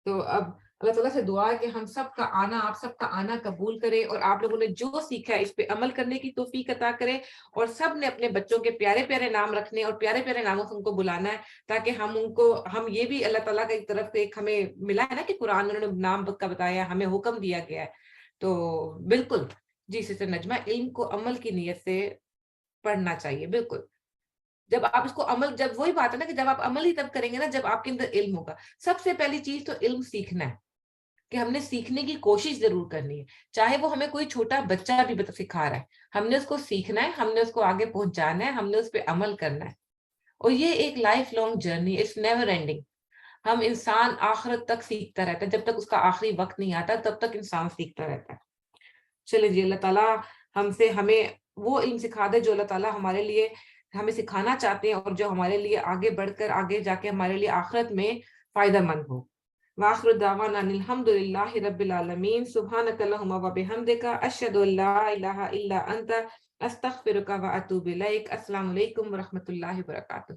تو اب اللہ تعالیٰ سے دعا ہے کہ ہم سب کا آنا, آپ سب کا آنا قبول کرے, اور آپ لوگوں نے جو سیکھا ہے اس پہ عمل کرنے کی توفیق عطا کرے, اور سب نے اپنے بچوں کے پیارے پیارے نام رکھنے اور پیارے پیارے ناموں سے ان کو بلانا ہے, تاکہ ہم ان کو, ہم یہ بھی اللہ تعالیٰ کی طرف سے ایک ہمیں ملا ہے نا کہ قرآن میں انہوں نے نام کا بتایا, ہمیں حکم دیا گیا ہے. تو بالکل جی سسٹر نجمہ, علم کو عمل کی نیت سے پڑھنا چاہیے. بالکل جب آپ اس کو عمل, جب وہی بات ہے نا کہ جب آپ عمل ہی تب کریں گے نا جب آپ کے اندر علم ہوگا. سب سے پہلی چیز تو علم سیکھنا ہے, کہ ہم نے سیکھنے کی کوشش ضرور کرنی ہے, چاہے وہ ہمیں کوئی چھوٹا بچہ بھی سکھا رہا ہے, ہم نے اس کو سیکھنا ہے, ہم نے اس کو آگے پہنچانا ہے, ہم نے اس پہ عمل کرنا ہے. اور یہ ایک lifelong journey, it's never ending. ہم انسان آخرت تک سیکھتا رہتا ہے, جب تک اس کا آخری وقت نہیں آتا تب تک انسان سیکھتا رہتا ہے. چلے جی, اللہ تعالیٰ ہمیں وہ علم سکھا دے جو اللہ تعالیٰ ہمارے لیے ہمیں سکھانا چاہتے ہیں, اور جو ہمارے لیے آگے بڑھ کر آگے جا کے ہمارے لیے آخرت میں فائدہ مند ہو. وآخر دعوانا الحمد للہ رب العالمین. سبحانک اللہم و بحمدک, اشہد ان لا الہ الا انت, استغفرک و اتوب الیک. السلام علیکم و رحمۃ اللہ وبرکاتہ.